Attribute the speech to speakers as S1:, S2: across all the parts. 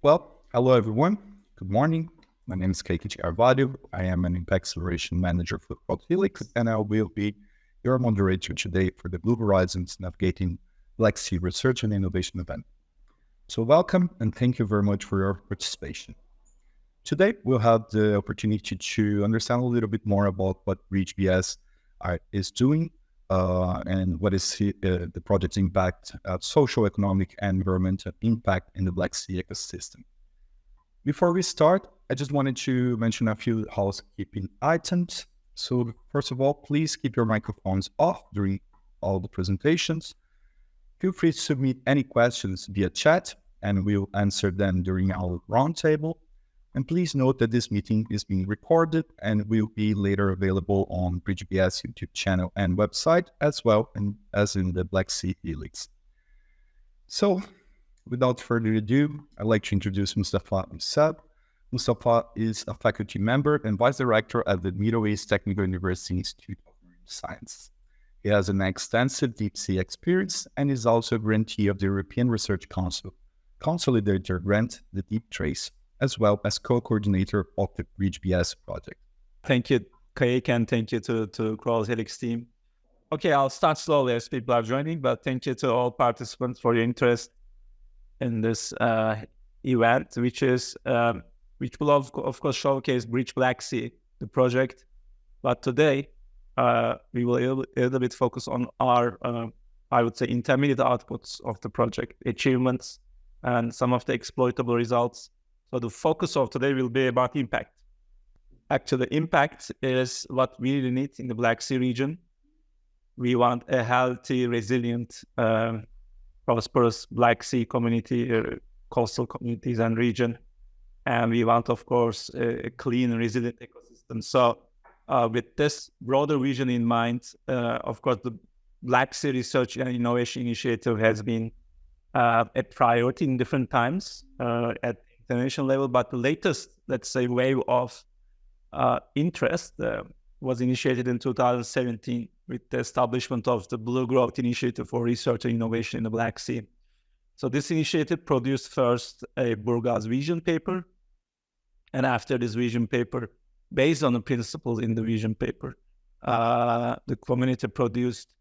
S1: Well, hello everyone. Good morning. My name is Keiki Arvado. I am an Impact Acceleration Manager for Crowdhelix, and I will be your moderator today for the Blue Horizons Navigating Black Sea Research and Innovation event. So welcome and thank you very much for your participation. Today, we'll have the opportunity to understand a little bit more about what BRIDGE-BS is doing and what is the project's impact, social, economic, and environmental impact in the Black Sea ecosystem. Before we start, I just wanted to mention a few housekeeping items. So first of all, please keep your microphones off during all the presentations. Feel free to submit any questions via chat, and we'll answer them during our roundtable. And please note that this meeting is being recorded and will be later available on BRIDGE-BS YouTube channel and website, as well as in the Black Sea Helix. So, without further ado, I'd like to introduce Mustafa Musab. Mustafa is a faculty member and vice director at the Middle East Technical University Institute of Marine Science. He has an extensive deep sea experience and is also a grantee of the European Research Council Consolidator Grant, the Deep Trace, as well as co-coordinator of the BRIDGE-BS project.
S2: Thank you, Kayek, and thank you to Crowdhelix team. Okay, I'll start slowly as people are joining, but thank you to all participants for your interest in this event, which will of course showcase Bridge Black Sea, the project. But today, we will a little bit focus on our, I would say, intermediate outputs of the project, achievements, and some of the exploitable results. So the focus of today will be about impact. Actually, impact is what we really need in the Black Sea region. We want a healthy, resilient, prosperous Black Sea community, coastal communities and region. And we want, of course, a clean and resilient ecosystem. So with this broader vision in mind, of course, the Black Sea Research and Innovation Initiative has been a priority in different times at international level, but the latest, let's say, wave of interest was initiated in 2017 with the establishment of the Blue Growth Initiative for Research and Innovation in the Black Sea. So this initiative produced first a Burgaz vision paper, and after this vision paper, based on the principles in the vision paper, the community produced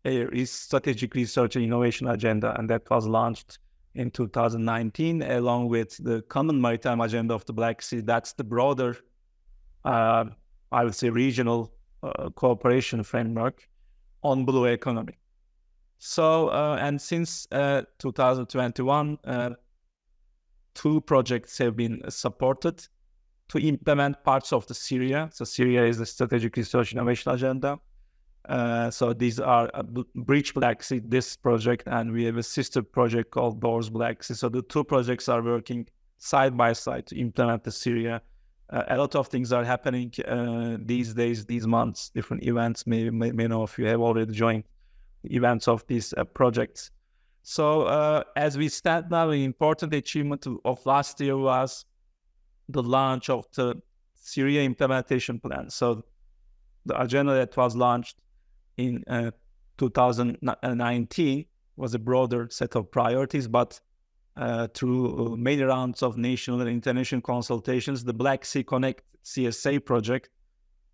S2: a strategic research and innovation agenda, and that was launched in 2019, along with the Common Maritime Agenda of the Black Sea. That's the broader, I would say, regional cooperation framework on blue economy. So, and since 2021, two projects have been supported to implement parts of the Syria. So Syria is the Strategic Research Innovation Agenda. So these are Bridge Black Sea, this project, and we have a sister project called Doors Black Sea. So the two projects are working side by side to implement the Syria. A lot of things are happening these days, these months, different events. Many of you have already joined the events of these projects. So as we stand now, an important achievement of last year was the launch of the Syria implementation plan. So the agenda that was launched in 2019 was a broader set of priorities, but through many rounds of national and international consultations, the Black Sea Connect CSA project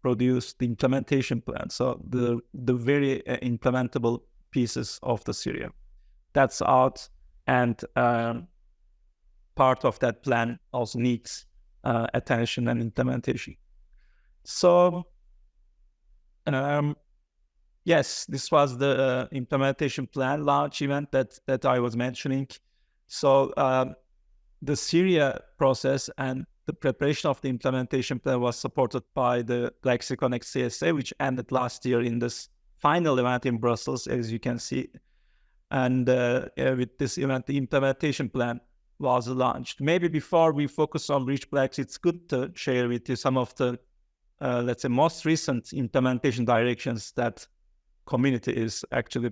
S2: produced the implementation plan. So the very implementable pieces of the Syria. That's out, and part of that plan also needs attention and implementation. So yes, this was the implementation plan launch event that I was mentioning. So the Syria process and the preparation of the implementation plan was supported by the Black Sea Connect CSA, which ended last year in this final event in Brussels, as you can see. And with this event, the implementation plan was launched. Maybe before we focus on Bridge Black Sea, it's good to share with you some of the, let's say, most recent implementation directions that community is actually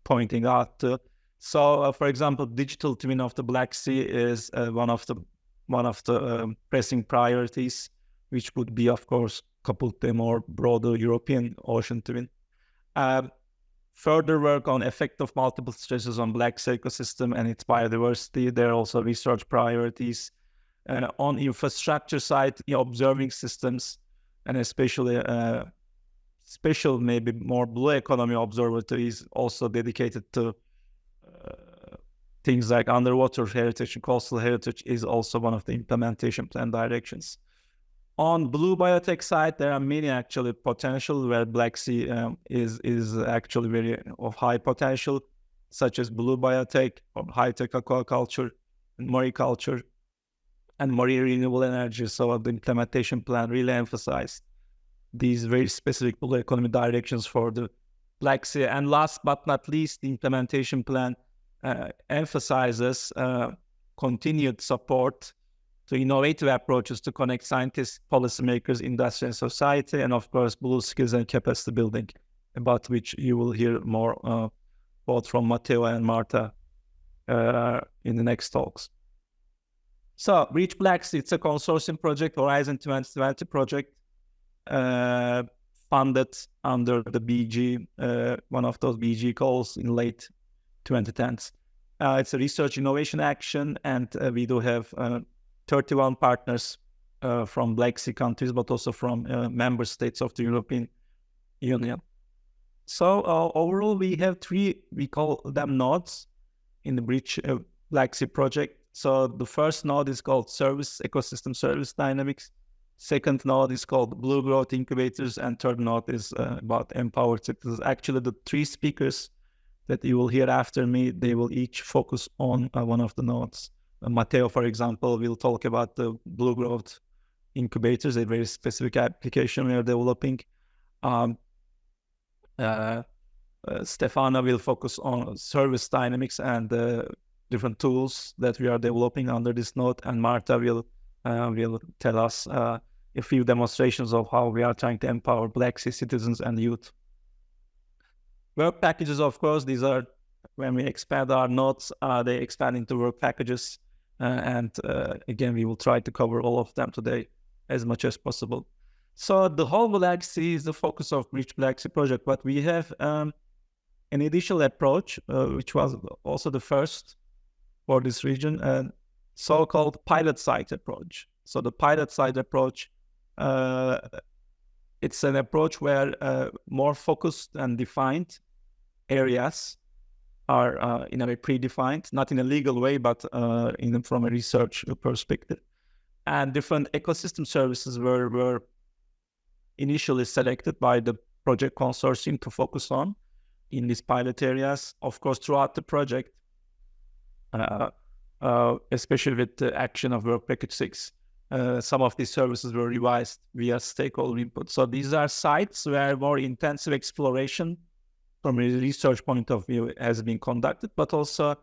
S2: pointing out to. So, for example, digital twin of the Black Sea is one of the pressing priorities, which would be, of course, coupled to a more broader European ocean twin. further work on effect of multiple stresses on Black Sea ecosystem and its biodiversity. There are also research priorities on infrastructure side, observing systems, and especially special, maybe more blue economy observatories also dedicated to things like underwater heritage and coastal heritage is also one of the implementation plan directions. On blue biotech side, there are many actually potential where Black Sea is actually very of high potential, such as blue biotech or high-tech aquaculture and mariculture and marine renewable energy. So the implementation plan really emphasized these very specific blue economy directions for the Black Sea. And last but not least, the implementation plan emphasizes continued support to innovative approaches to connect scientists, policymakers, industry, and society, and of course, blue skills and capacity building, about which you will hear more both from Matteo and Marta in the next talks. So, Bridge Black Sea, it's a consortium project, Horizon 2020 project, funded under the BG, one of those BG calls in late 2010s. It's a research innovation action, and we do have 31 partners from Black Sea countries, but also from member states of the European Union. So overall, we have three, we call them nodes in the Bridge Black Sea project. So the first node is called Service Ecosystem Service Dynamics. Second node is called Blue Growth Incubators, and third node is about Empowered Citizens. Actually, the three speakers that you will hear after me, they will each focus on one of the nodes. Matteo, for example, will talk about the Blue Growth Incubators, a very specific application we are developing. Stefano will focus on service dynamics and different tools that we are developing under this node, and Marta will tell us a few demonstrations of how we are trying to empower Black Sea citizens and youth. Work packages, of course, these are, when we expand our nodes, they expand into work packages. And again, we will try to cover all of them today as much as possible. So the whole Black Sea is the focus of Bridge Black Sea project, but we have an additional approach, which was also the first for this region, so-called pilot site approach. So the pilot site approach, it's an approach where more focused and defined areas are in a way predefined, not in a legal way, but from a research perspective. And different ecosystem services were initially selected by the project consortium to focus on in these pilot areas. Of course, throughout the project, especially with the action of Work Package 6, some of these services were revised via stakeholder input. So these are sites where more intensive exploration from a research point of view has been conducted, but also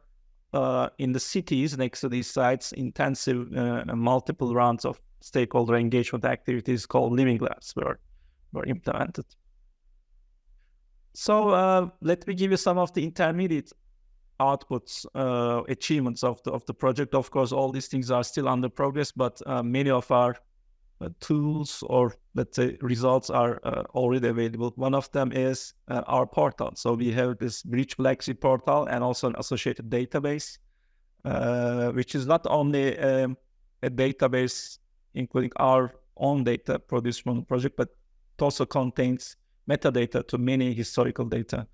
S2: in the cities next to these sites, intensive multiple rounds of stakeholder engagement activities called living labs were implemented. So let me give you some of the intermediate outputs, achievements of the project. Of course, all these things are still under progress, but many of our tools, or let's say results, are already available. One of them is our portal. So we have this Bridge Black Sea portal and also an associated database, which is not only a database including our own data produced from the project, but it also contains metadata to many historical data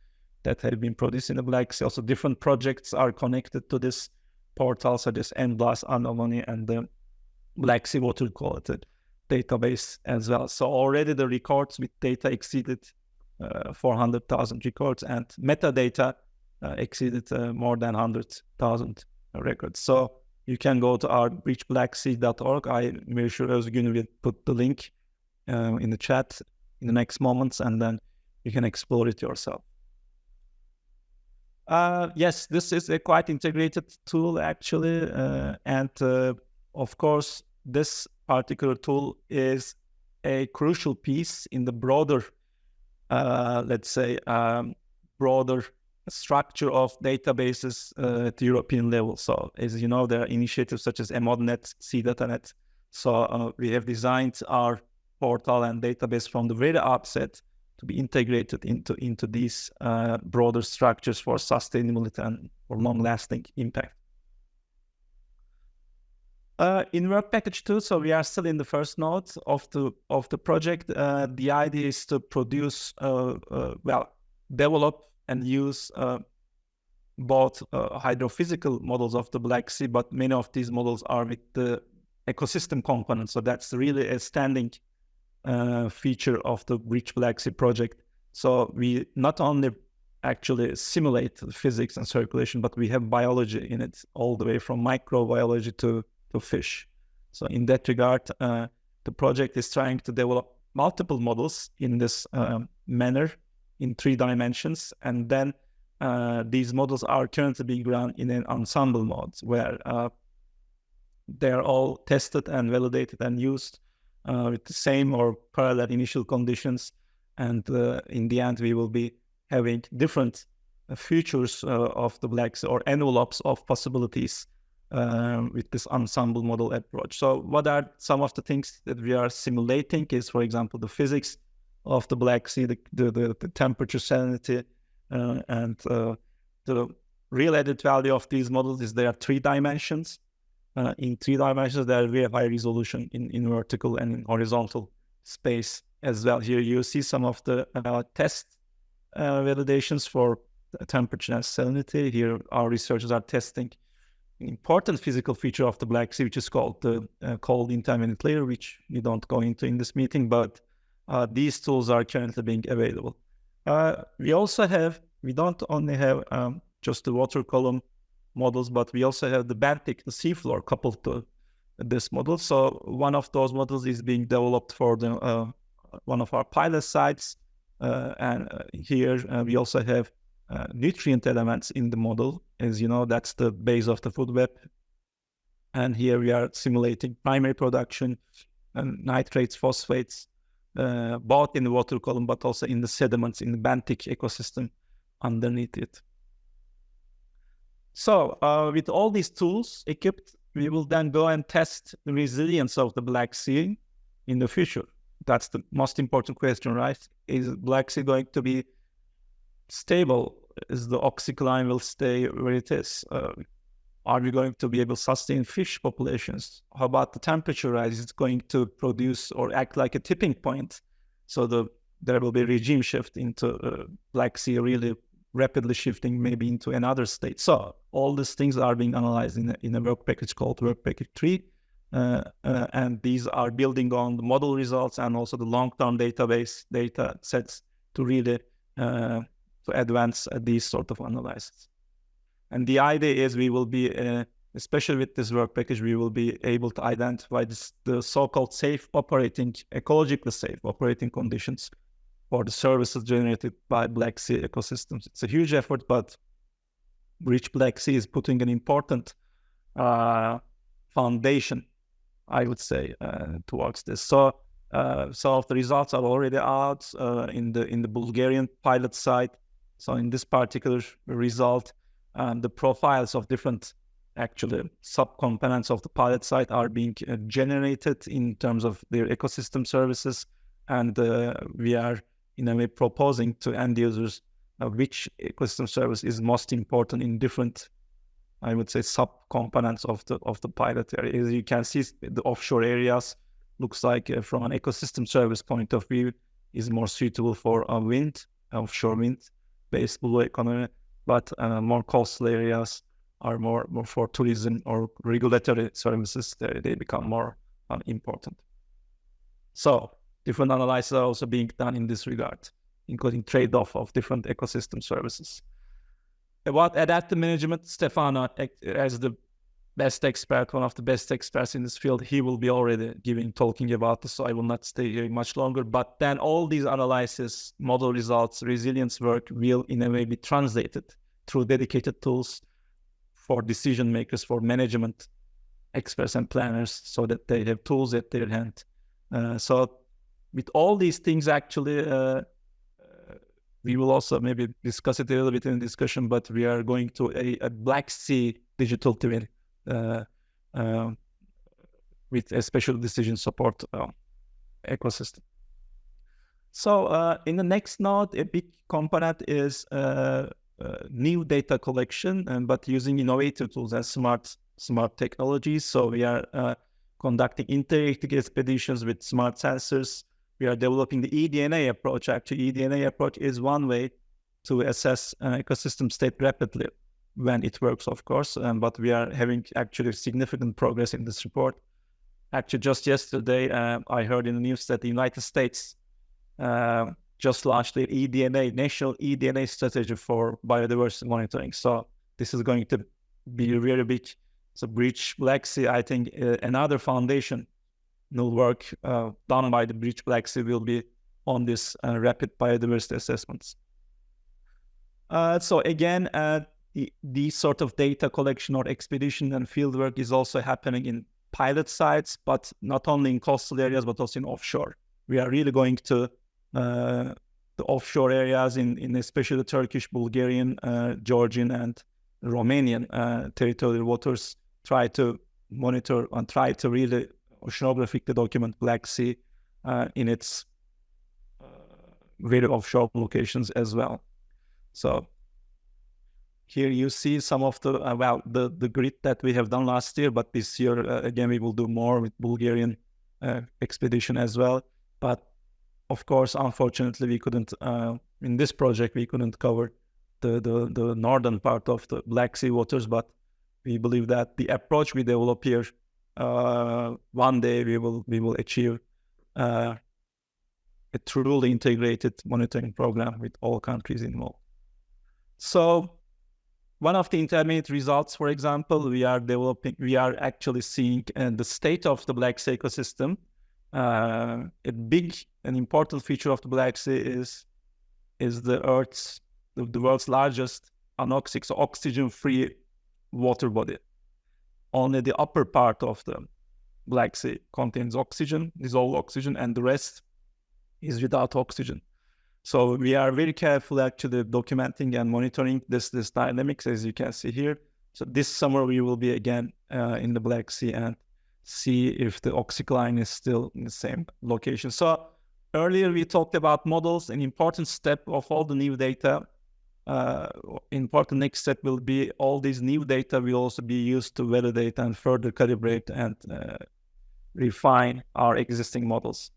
S2: that have been produced in the Black Sea. Also, different projects are connected to this portal, such as NBLAS, Anomony, and the Black Sea Water Quality database as well. So already the records with data exceeded 400,000 records, and metadata exceeded more than 100,000 records. So you can go to our bridgeblacksea.org. I'm very sure Özgün will put the link in the chat in the next moments, and then you can explore it yourself. Yes, this is a quite integrated tool actually, and of course this particular tool is a crucial piece in the broader, let's say, broader structure of databases at the European level. So as you know, there are initiatives such as EMODNet, CDataNet. So we have designed our portal and database from the very outset to be integrated into these broader structures for sustainability and for long-lasting impact. In work package 2, so we are still in the first node of the project. The idea is to produce, develop and use both hydrophysical models of the Black Sea, but many of these models are with the ecosystem component. So that's really a standing feature of the Bridge Black Sea project. So we not only actually simulate the physics and circulation, but we have biology in it, all the way from microbiology to fish. So in that regard, the project is trying to develop multiple models in this manner in 3 dimensions. And then these models are currently being run in an ensemble mode where they're all tested and validated and used with the same or parallel initial conditions. And in the end, we will be having different features of the Black Sea or envelopes of possibilities with this ensemble model approach. So what are some of the things that we are simulating is, for example, the physics of the Black Sea, the temperature, salinity, and the real added value of these models is there are 3 dimensions. In 3 dimensions, there are very high resolution in vertical and in horizontal space as well. Here you see some of the test validations for temperature and salinity. Here our researchers are testing an important physical feature of the Black Sea, which is called the cold intermediate layer, which we don't go into in this meeting, but these tools are currently being available. We don't only have just the water column models, but we also have the benthic, the seafloor coupled to this model. So one of those models is being developed for the one of our pilot sites. And here we also have nutrient elements in the model. As you know, that's the base of the food web. And here we are simulating primary production and nitrates, phosphates, both in the water column, but also in the sediments, in the benthic ecosystem underneath it. So with all these tools equipped, we will then go and test the resilience of the Black Sea in the future. That's the most important question, right? Is Black Sea going to be stable? Is the oxycline will stay where it is? Are we going to be able to sustain fish populations? How about the temperature rise? Is it going to produce or act like a tipping point? So there will be a regime shift into Black Sea really rapidly shifting maybe into another state. So all these things are being analyzed in a work package called Work Package 3. And these are building on the model results and also the long-term database data sets to really to advance these sort of analysis. And the idea is we will be, especially with this work package, we will be able to identify the so-called safe operating, ecologically safe operating conditions for the services generated by Black Sea ecosystems. It's a huge effort, but Bridge Black Sea is putting an important foundation, I would say, towards this. So some of the results are already out in the Bulgarian pilot site. So in this particular result, the profiles of different actually subcomponents of the pilot site are being generated in terms of their ecosystem services. And we are in a way proposing to end users which ecosystem service is most important in different, I would say, subcomponents of the pilot area. As you can see, the offshore areas looks like from an ecosystem service point of view is more suitable for wind, offshore wind-based blue economy, but more coastal areas are more for tourism or regulatory services. They become more important. So different analyses are also being done in this regard, including trade-off of different ecosystem services. About adaptive management, Stefano, as the best expert, one of the best experts in this field, he will be already talking about this, so I will not stay here much longer. But then all these analysis, model results, resilience work will in a way be translated through dedicated tools for decision makers, for management experts and planners, so that they have tools at their hand. So with all these things, actually, we will also maybe discuss it a little bit in the discussion, but we are going to a Black Sea digital twin with a special decision support ecosystem. So in the next node, a big component is new data collection, but using innovative tools and smart technologies. So we are conducting interactive expeditions with smart sensors. We are developing the eDNA approach. Actually, eDNA approach is one way to assess ecosystem state rapidly when it works, of course. But we are having actually significant progress in this report. Actually, just yesterday, I heard in the news that the United States just launched their national eDNA strategy for biodiversity monitoring. So this is going to be really big. So Bridge-Black Sea, I think another foundation will work done by the Bridge-Black Sea will be on this rapid biodiversity assessments. So again, the sort of data collection or expedition and field work is also happening in pilot sites, but not only in coastal areas, but also in offshore. We are really going to the offshore areas in especially the Turkish, Bulgarian, Georgian, and Romanian territorial waters, try to monitor and try to really oceanographically document Black Sea in its very offshore locations as well. So here you see some of the the grid that we have done last year, but this year again we will do more with Bulgarian expedition as well. But of course, unfortunately, we couldn't in this project we couldn't cover the northern part of the Black Sea waters. But we believe that the approach we develop here, one day we will achieve a truly integrated monitoring program with all countries involved. So one of the intermediate results, for example, we are actually seeing the state of the Black Sea ecosystem. A big and important feature of the Black Sea is the world's largest anoxic, so oxygen-free water body. Only the upper part of the Black Sea contains oxygen, dissolved oxygen, and the rest is without oxygen. So we are very careful actually documenting and monitoring this dynamics, as you can see here. So this summer we will be again in the Black Sea and see if the oxycline is still in the same location. So earlier we talked about models. An important step of all the new data, important next step will be all these new data will also be used to validate and further calibrate and refine our existing models.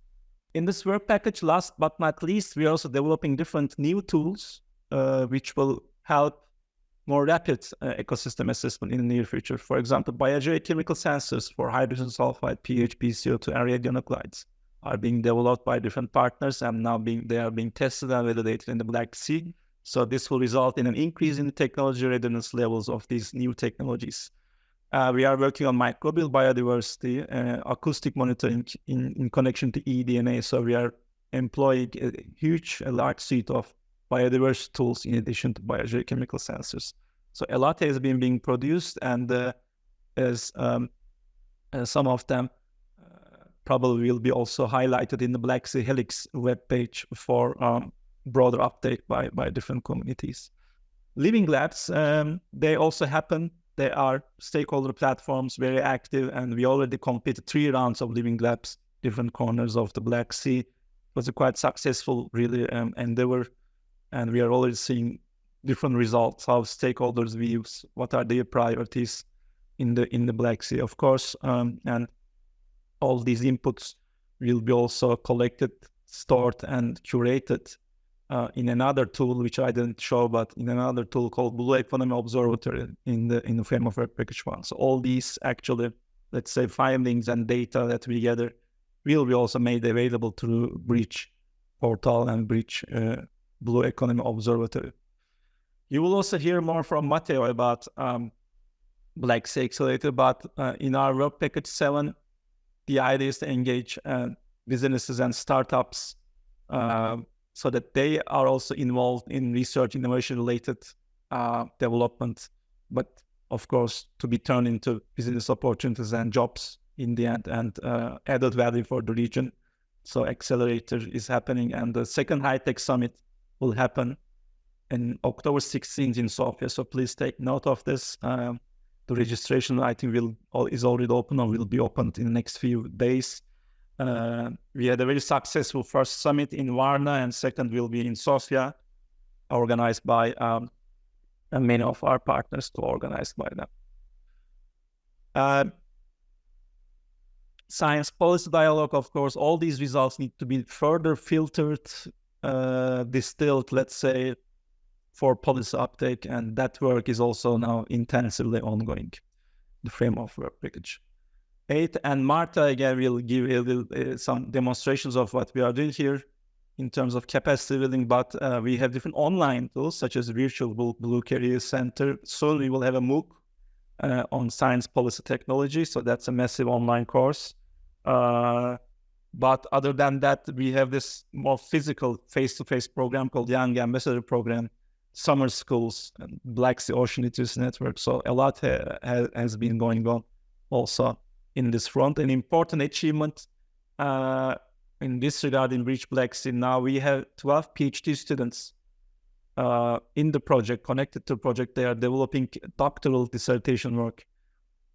S2: In this work package, last but not least, we are also developing different new tools which will help more rapid ecosystem assessment in the near future. For example, biogeochemical sensors for hydrogen sulfide, pH, PCO2, and radionuclides are being developed by different partners, and now they are being tested and validated in the Black Sea. So this will result in an increase in the technology readiness levels of these new technologies. We are working on microbial biodiversity, acoustic monitoring in connection to eDNA. So we are employing a large suite of biodiversity tools in addition to biogeochemical sensors. So a lot has been being produced, and as some of them probably will be also highlighted in the Black Sea Helix webpage for broader uptake by different communities. Living labs, they also happen. They are stakeholder platforms, very active, and we already completed 3 rounds of living labs, different corners of the Black Sea. It was a quite successful, really, endeavor, and we are already seeing different results, how stakeholders view, what are their priorities in the Black Sea, of course, and all these inputs will be also collected, stored, and curated in another tool, which I didn't show, but in another tool called Blue Economy Observatory in the frame of Work Package 1. So all these actually, let's say, findings and data that we gather will be also made available through Bridge portal and Bridge Blue Economy Observatory. You will also hear more from Matteo about Black Sea Accelerator, but in our Work Package 7, the idea is to engage businesses and startups so that they are also involved in research, innovation-related development, but of course to be turned into business opportunities and jobs in the end, and added value for the region. So Accelerator is happening, and the second high-tech summit will happen in October 16th in Sofia. So please take note of this. The registration, I think, is already open or will be opened in the next few days. We had a very successful first summit in Varna, and second will be in Sofia, organized by many of our partners, organized by them. Science policy dialogue, of course, all these results need to be further filtered, distilled, let's say, for policy uptake, and that work is also now intensively ongoing, the frame of work package. 8 and Marta again will give some demonstrations of what we are doing here in terms of capacity building, but we have different online tools such as Virtual Blue Career Center. Soon we will have a MOOC on science policy technology, so that's a massive online course. But other than that, we have this more physical face-to-face program called Young Ambassador Program, summer schools, and Black Sea Ocean Literacy Network. So a lot has been going on also in this front. An important achievement in this regard in Bridge Black Sea, now we have 12 PhD students in the project, connected to the project. They are developing doctoral dissertation work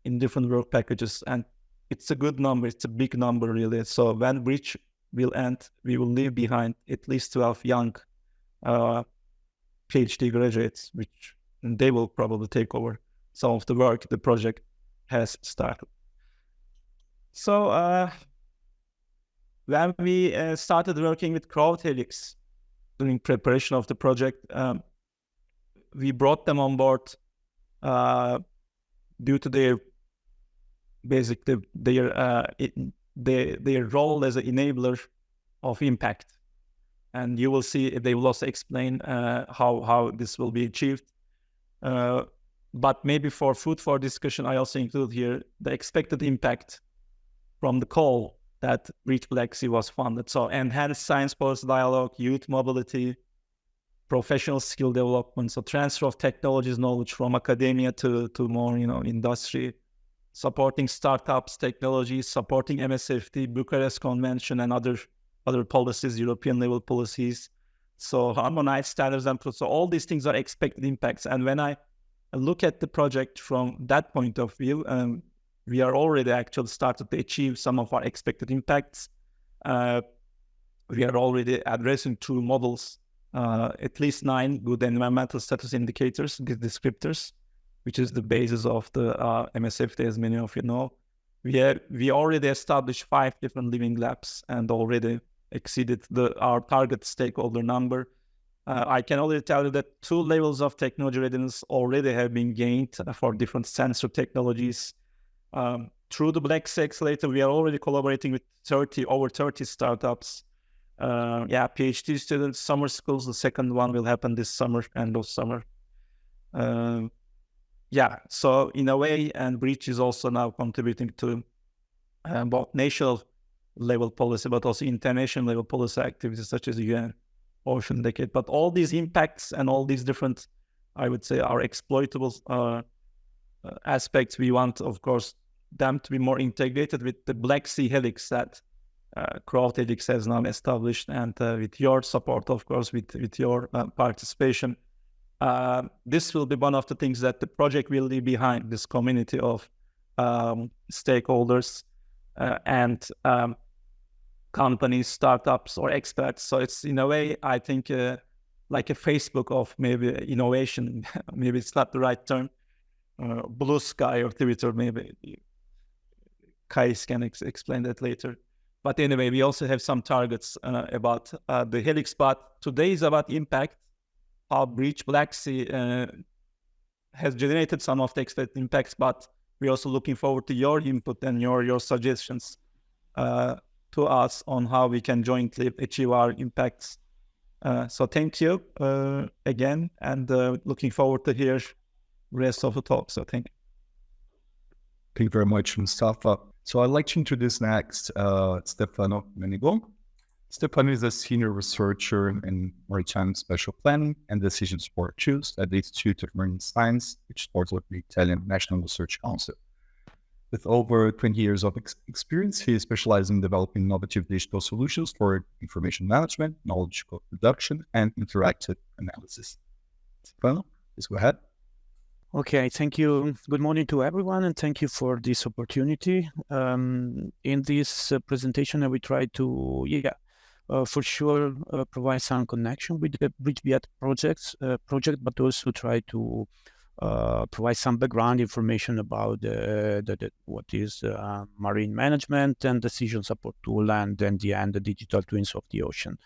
S2: in different work packages, and it's a good number. It's a big number, really. So when Bridge will end, we will leave behind at least 12 young PhD graduates, which they will probably take over some of the work the project has started. So when we started working with Crowdhelix during preparation of the project, we brought them on board due to their basically their role as an enabler of impact. And you will see they will also explain how this will be achieved. But maybe for food for discussion, I also include here the expected impact from the call that Bridge Black Sea was funded. So enhanced science policy dialogue, youth mobility, professional skill development, so transfer of technologies knowledge from academia to more industry, supporting startups, technologies, supporting MSFT, Bucharest Convention, and other policies, European level policies. So harmonized standards and so all these things are expected impacts. And when I look at the project from that point of view, we are already actually started to achieve some of our expected impacts. We are already addressing through models at least 9 good environmental status indicators, descriptors, which is the basis of the MSFT, as many of you know. We already established 5 different living labs and already exceeded our target stakeholder number. I can already tell you that 2 levels of technology readiness already have been gained for different sensor technologies. Through the Black Sea Accelerator, we are already collaborating with over 30 startups. PhD students, summer schools. The second one will happen this summer, end of summer. So in a way, and Bridge is also now contributing to both national level policy, but also international level policy activities such as UN Ocean Decade. But all these impacts and all these different, I would say, are exploitable aspects. We want, of course, them to be more integrated with the Black Sea Helix that Crowdhelix has now established, and with your support, of course, with your participation. This will be one of the things that the project will leave behind, this community of stakeholders and companies, startups, or experts. So it's, in a way, I think, like a Facebook of maybe innovation. Maybe it's not the right term. Blue Sky or Twitter, maybe. Kais can explain that later. But anyway, we also have some targets about the Helix. But today is about impact. How Bridge Black Sea has generated some of the expected impacts, but we're also looking forward to your input and your suggestions to us on how we can jointly achieve our impacts. So thank you again, and looking forward to hear the rest of the talk. So thank you.
S1: Thank you very much, Mustafa. So I'd like to introduce next Stefano Menigo. Stefano is a senior researcher in maritime special planning and decision support tools at the Institute of Marine Science, which supports with the Italian National Research Council. With over 20 years of experience, he specializes in developing innovative digital solutions for information management, knowledge production, and interactive analysis. Stefano, please go ahead.
S3: Okay, thank you. Good morning to everyone, and thank you for this opportunity. In this presentation, I will try to, for sure, provide some connection with the BRIDGE-BS project, but also try to provide some background information about what is marine management and decision support tool, and in the end, the digital twins of the ocean.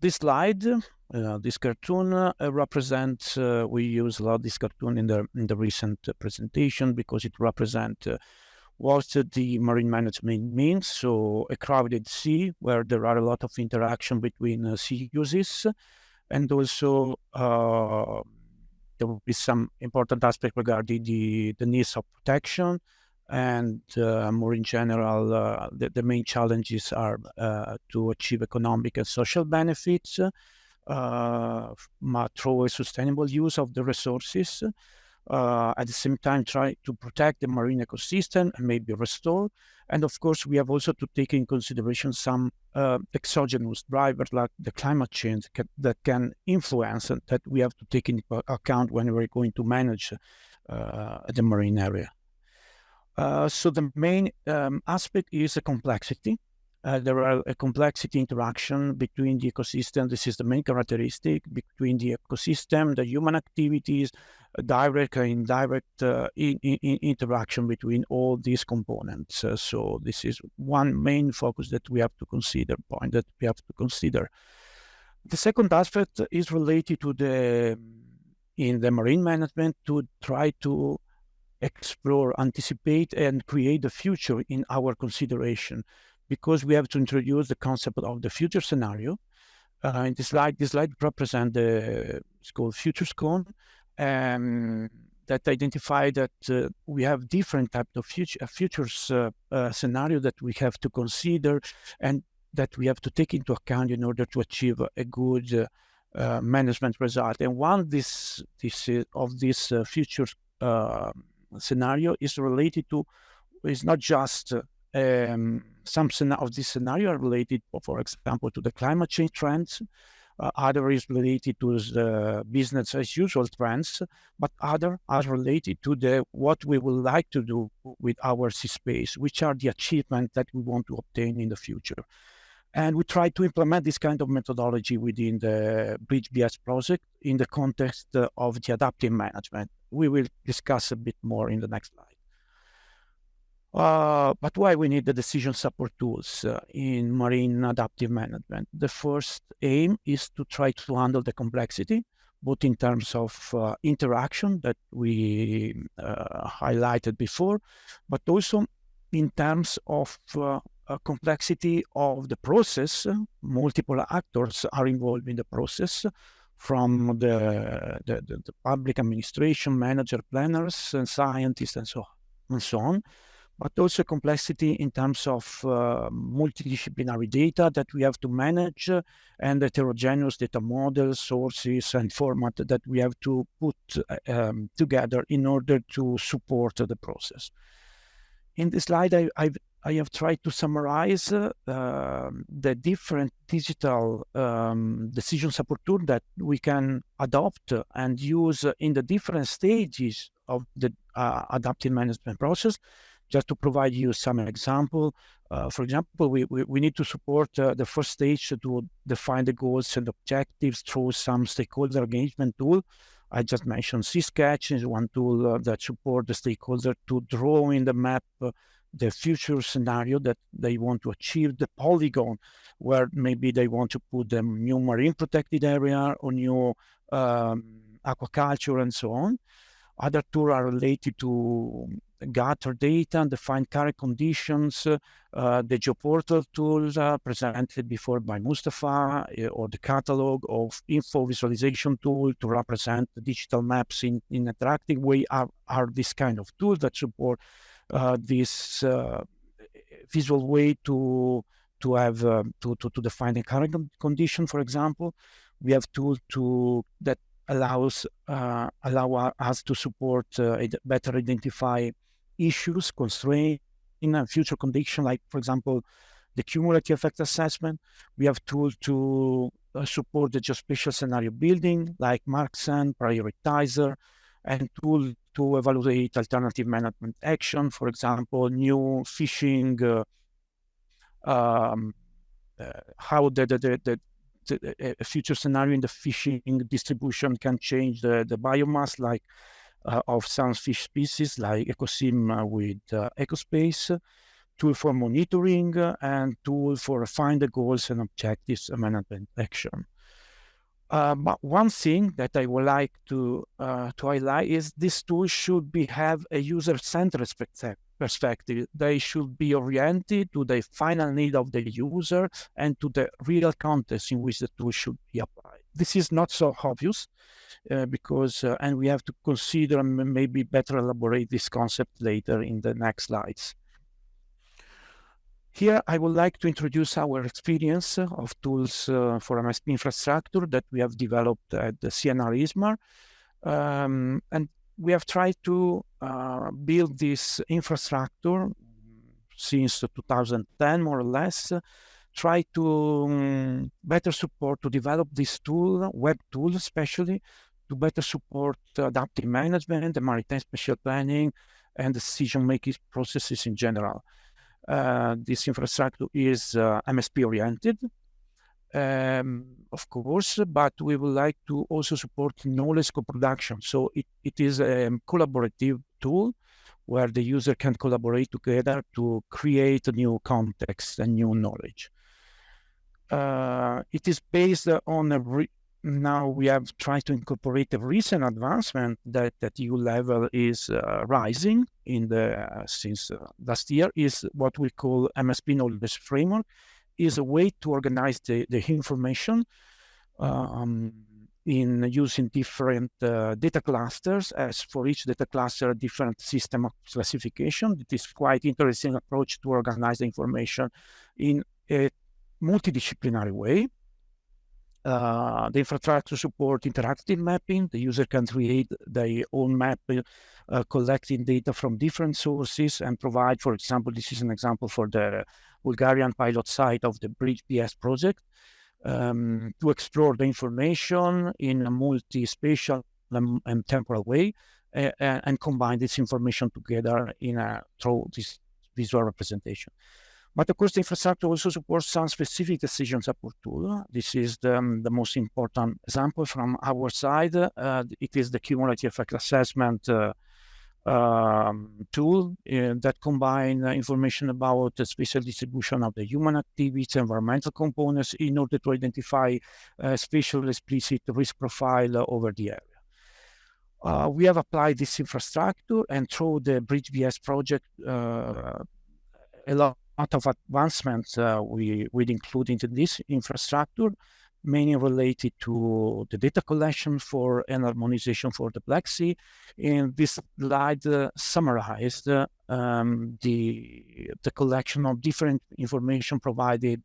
S3: This slide, this cartoon represents. We use a lot of this cartoon in the recent presentation because it represents what the marine management means. So a crowded sea where there are a lot of interaction between sea uses, and also there will be some important aspect regarding the needs of protection. And more in general, the main challenges are to achieve economic and social benefits through a sustainable use of the resources. At the same time, try to protect the marine ecosystem and maybe restore. And of course, we have also to take in consideration some exogenous drivers like the climate change that can influence, and that we have to take into account when we're going to manage the marine area. So the main aspect is a complexity. There are a complexity interaction between the ecosystem. This is the main characteristic between the ecosystem, the human activities, direct and indirect interaction between all these components. So this is one main focus that we have to consider, point that we have to consider. The second aspect is related to in the marine management, to try to explore, anticipate, and create the future in our consideration, because we have to introduce the concept of the future scenario. In this slide represents it's called futures cone, that identify that we have different types of futures scenario that we have to consider and that we have to take into account in order to achieve a good management result. And one of these futures scenario is related to, is not just some of this scenario are related, for example, to the climate change trends. Other is related to the business as usual trends, but other are related to what we would like to do with our sea space, which are the achievements that we want to obtain in the future. And we try to implement this kind of methodology within the BRIDGE-BS project in the context of the adaptive management. We will discuss a bit more in the next slide. But why we need the decision support tools in marine adaptive management? The first aim is to try to handle the complexity, both in terms of interaction that we highlighted before, but also in terms of complexity of the process. Multiple actors are involved in the process, from the public administration, manager, planners, and scientists, and so on. But also complexity in terms of multidisciplinary data that we have to manage, and heterogeneous data models, sources, and format that we have to put together in order to support the process. In this slide, I have tried to summarize the different digital decision support tools that we can adopt and use in the different stages of the adaptive management process. Just to provide you some example, for example, we need to support the first stage to define the goals and objectives through some stakeholder engagement tool. I just mentioned SeaSketch is one tool that supports the stakeholder to draw in the map the future scenario that they want to achieve, the polygon where maybe they want to put a new marine protected area or new aquaculture and so on. Other tools are related to gather data and define current conditions. The GeoPortal tool presented before by Mustafa, or the catalog of info visualization tool to represent the digital maps in an interactive way are this kind of tools that support this visual way to have to define the current condition. For example, we have tools that allow us to support better identify issues, constraints in a future condition, like for example the cumulative effect assessment. We have tools to support the geospatial scenario building, like Marksan, Prioritizer, and tool to evaluate alternative management action, for example, new fishing, how the future scenario in the fishing distribution can change the biomass, like of some fish species, like Ecosim with Ecospace, tool for monitoring, and tool for refine the goals and objectives management action. But one thing that I would like to highlight is this tool should have a user-centered perspective. They should be oriented to the final need of the user and to the real context in which the tool should be applied. This is not so obvious because, and we have to consider and maybe better elaborate this concept later in the next slides. Here, I would like to introduce our experience of tools for MSP infrastructure that we have developed at the CNR ISMAR. And we have tried to build this infrastructure since 2010, more or less, try to better support, to develop this tool, web tool especially, to better support adaptive management, the maritime spatial planning, and decision-making processes in general. This infrastructure is MSP-oriented, of course, but we would like to also support knowledge co-production. So it is a collaborative tool where the user can collaborate together to create a new context and new knowledge. It is based on now we have tried to incorporate a recent advancement that at EU level is rising in since last year, is what we call MSP knowledge framework. Is a way to organize the information in using different data clusters, as for each data cluster a different system of classification. It is quite interesting approach to organize the information in a multidisciplinary way. The infrastructure support interactive mapping. The user can create their own map, collecting data from different sources and provide, for example, this is an example for the Bulgarian pilot site of the BRIDGE-BS project, to explore the information in a multi-spatial and temporal way, and combine this information together through this visual representation. But of course, the infrastructure also supports some specific decision support tool. This is the most important example from our side. It is the cumulative effect assessment tool that combines information about the spatial distribution of the human activities, environmental components, in order to identify spatial explicit risk profile over the area. We have applied this infrastructure, and through the BRIDGE-BS project, a lot of advancements we include into this infrastructure, mainly related to the data collection for and harmonization for the Black Sea. And this slide summarized the collection of different information provided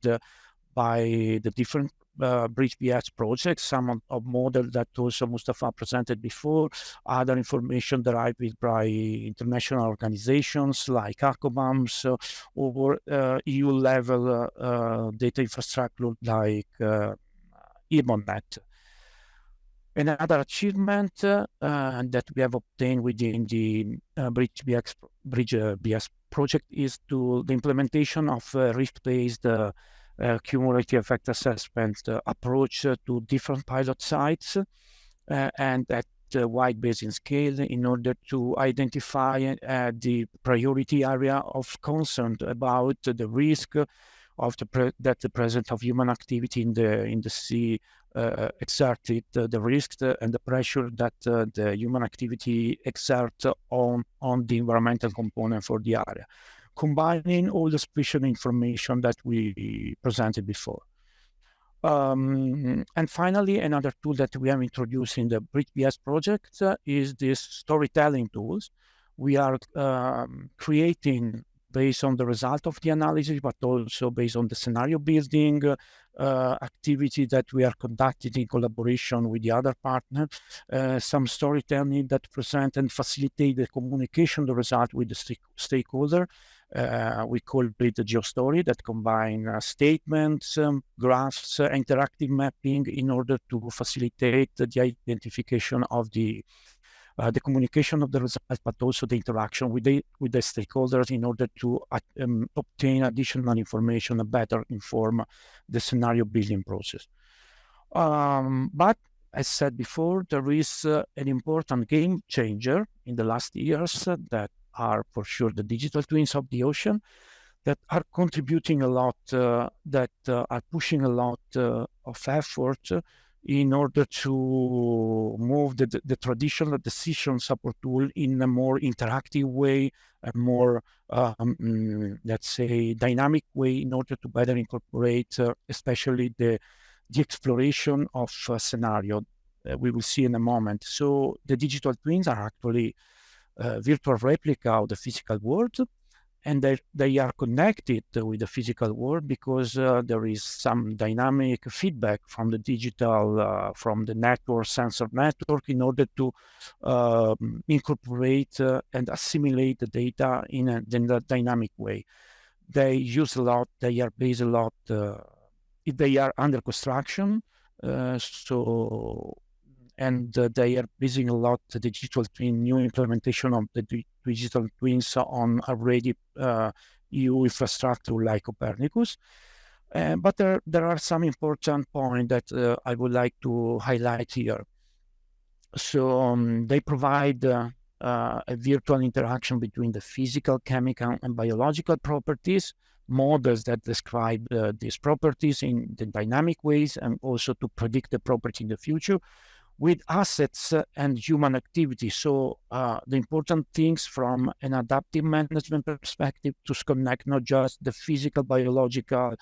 S3: by the different BRIDGE-BS projects, some of models that also Mustafa presented before, other information derived by international organizations like ACOBAMS, or EU level data infrastructure like IRMONet. Another achievement that we have obtained within the BRIDGE-BS project is the implementation of risk-based cumulative effect assessment approach to different pilot sites and at wide basin scale, in order to identify the priority area of concern about the risk of that the presence of human activity in the sea exerted the risk and the pressure that the human activity exerts on the environmental component for the area, combining all the spatial information that we presented before. And finally, another tool that we have introduced in the BRIDGE-BS project is this storytelling tools. We are creating based on the result of the analysis, but also based on the scenario building activity that we are conducting in collaboration with the other partner, some storytelling that present and facilitate the communication, the result with the stakeholder, We call it a geostory that combine statements, graphs, interactive mapping in order to facilitate the identification of the communication of the results, but also the interaction with the stakeholders in order to obtain additional information and better inform the scenario building process. But as said before, there is an important game changer in the last years that are for sure the digital twins of the ocean that are contributing a lot, that are pushing a lot of effort in order to move the traditional decision support tool in a more interactive way, a more, let's say, dynamic way in order to better incorporate especially the exploration of scenario we will see in a moment. So the digital twins are actually virtual replica of the physical world, and they are connected with the physical world because there is some dynamic feedback from the digital, from the network, sensor network, in order to incorporate and assimilate the data in a dynamic way. They use a lot, they are based a lot, they are under construction, and they are basing a lot the digital twin, new implementation of the digital twins on already EU infrastructure like Copernicus. But there are some important points that I would like to highlight here. So they provide a virtual interaction between the physical, chemical, and biological properties, models that describe these properties in the dynamic ways, and also to predict the property in the future, with assets and human activity. So the important things from an adaptive management perspective to connect not just the physical, biological,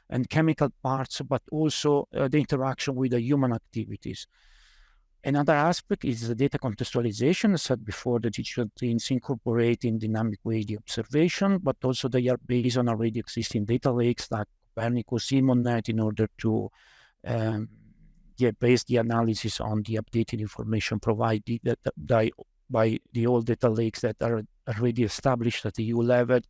S3: and chemical parts, but also the interaction with the human activities. Another aspect is the data contextualization. As said before, the digital twins incorporate in dynamic way the observation, but also they are based on already existing data lakes like Copernicus, SIMONET, in order to base the analysis on the updated information provided by the old data lakes that are already established at the EU level.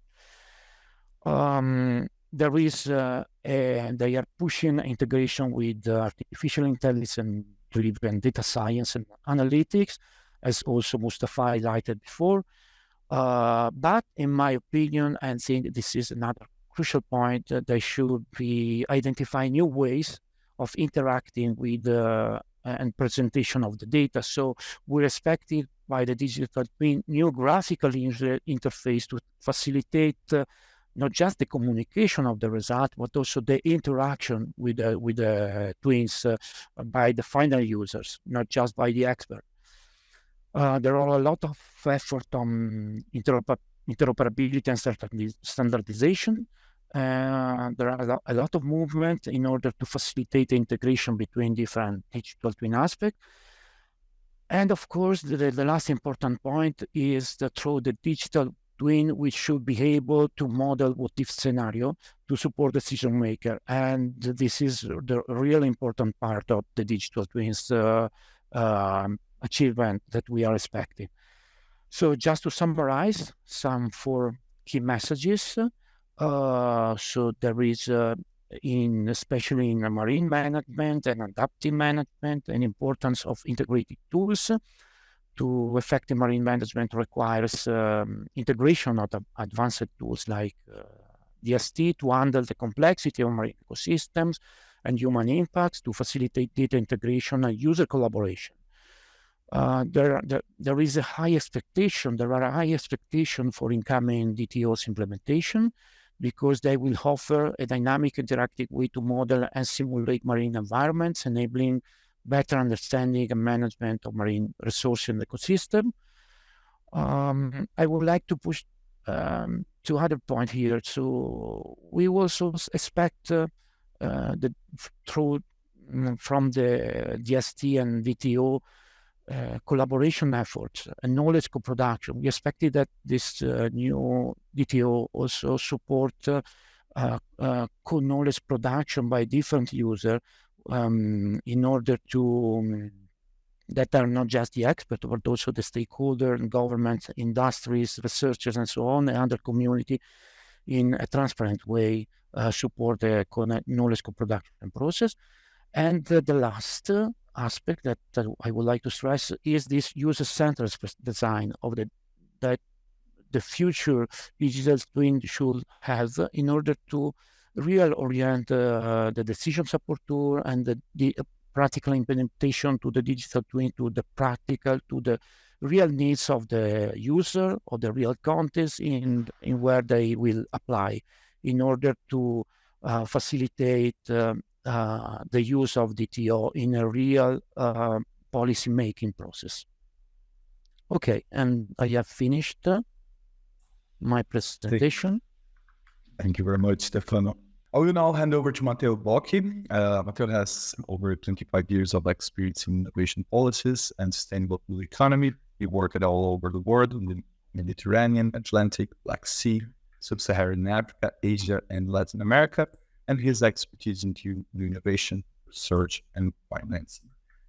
S3: There is they are pushing integration with artificial intelligence driven data science and analytics, as also Mustafa highlighted before. But in my opinion, I think this is another crucial point, they should be identifying new ways of interacting with and presentation of the data. So we're expected by the digital twin new graphical user interface to facilitate not just the communication of the result, but also the interaction with the twins by the final users, not just by the expert. There are a lot of effort on interoperability and standardization. There are a lot of movement in order to facilitate the integration between different digital twin aspects. And of course, the last important point is that through the digital twin, we should be able to model what-if scenario to support decision maker. And this is the really important part of the digital twins achievement that we are expecting. So just to summarize some 4 key messages. So there is, especially in marine management and adaptive management, an importance of integrated tools. To effective marine management requires integration of advanced tools like DST to handle the complexity of marine ecosystems and human impacts, to facilitate data integration and user collaboration. There is a high expectation. There are a high expectation for incoming DTO's implementation, because they will offer a dynamic, interactive way to model and simulate marine environments, enabling better understanding and management of marine resources and ecosystem. I would like to push to other point here. So we also expect from the DST and DTO collaboration efforts and knowledge co-production. We expected that this new DTO also support co-knowledge production by different users in order to that are not just the expert, but also the stakeholder and governments, industries, researchers, and so on, and other community, in a transparent way, support the knowledge co-production process. And the last aspect that I would like to stress is this user-centered design of that the future digital twin should have in order to real orient the decision support tool and the practical implementation to the digital twin, to the practical, to the real needs of the user or the real context in where they will apply in order to facilitate the use of DTO in a real policy making process. Okay, and I have finished my presentation.
S1: Thank you very much, Stefano. I will now hand over to Matteo Bocchi. Matteo has over 25 years of experience in innovation policies and sustainable blue economy. He worked all over the world in the Mediterranean, Atlantic, Black Sea, Sub-Saharan Africa, Asia, and Latin America, and his expertise into innovation, research, and finance.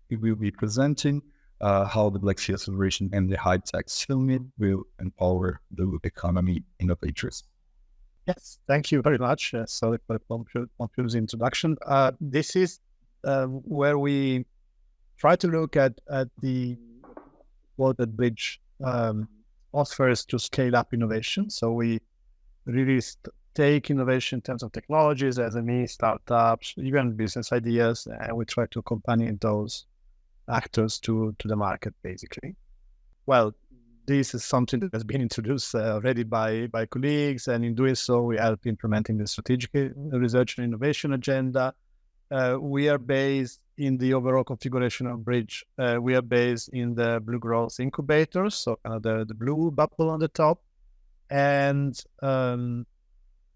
S1: He will be presenting how the Black Sea Acceleration and the High-Tech Summit will empower the economy innovators.
S4: Yes, thank you very much. Sorry for the pompous introduction. This is where we try to look at what the bridge offers to scale up innovation. So we really take innovation in terms of technologies, SME, startups, even business ideas, and we try to accompany those actors to the market, basically. Well, this is something that has been introduced already by colleagues, and in doing so, we help implementing the strategic research and innovation agenda. We are based in the overall configuration of Bridge. We are based in the Blue Growth Incubators, so the blue bubble on the top. And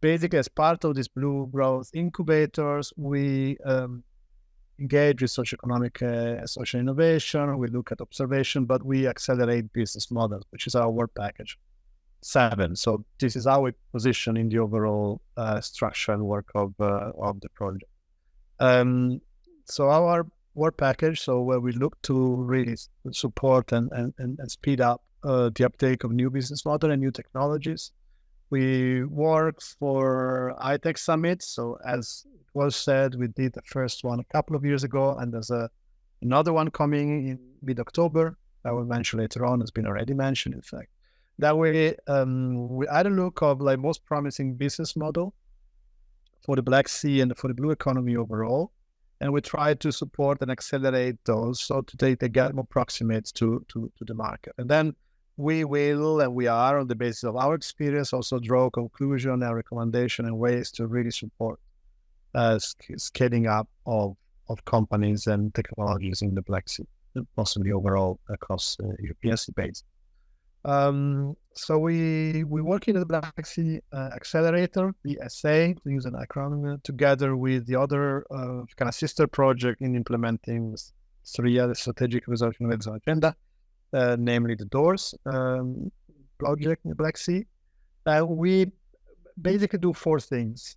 S4: basically, as part of these Blue Growth Incubators, we engage with socioeconomic social innovation. We look at observation, but we accelerate business models, which is our work package 7. So this is how we position in the overall structure and work of the project. So our work package, so where we look to really support and speed up the uptake of new business model and new technologies. We work for high-tech summits. So as it was said, we did the first one a couple of years ago, and there's another one coming in mid-October. I will mention later on. It's been already mentioned, in fact. That way, we had a look of like most promising business model for the Black Sea and for the blue economy overall. And we try to support and accelerate those so they get more proximate to the market. And then we will, and we are, on the basis of our experience, also draw conclusion and recommendation and ways to really support scaling up of companies and technologies in the Black Sea, possibly overall across European sea base. So we work in the Black Sea Accelerator, BSA, to use an acronym, together with the other kind of sister project in implementing SRIA, the Strategic Research and Innovation Agenda, namely the DOORS project in the Black Sea. We basically do 4 things.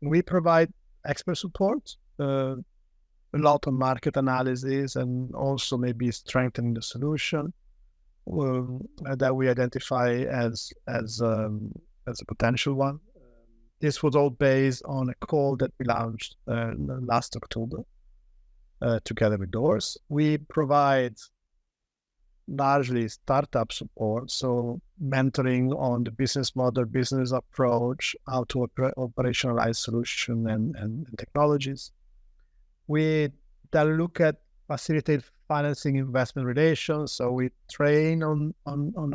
S4: We provide expert support, a lot of market analysis, and also maybe strengthening the solution that we identify as a potential one. This was all based on a call that we launched last October together with DOORS. We provide largely startup support, so mentoring on the business model, business approach, how to operationalize solution and technologies. We then look at facilitate financing investment relations, so we train on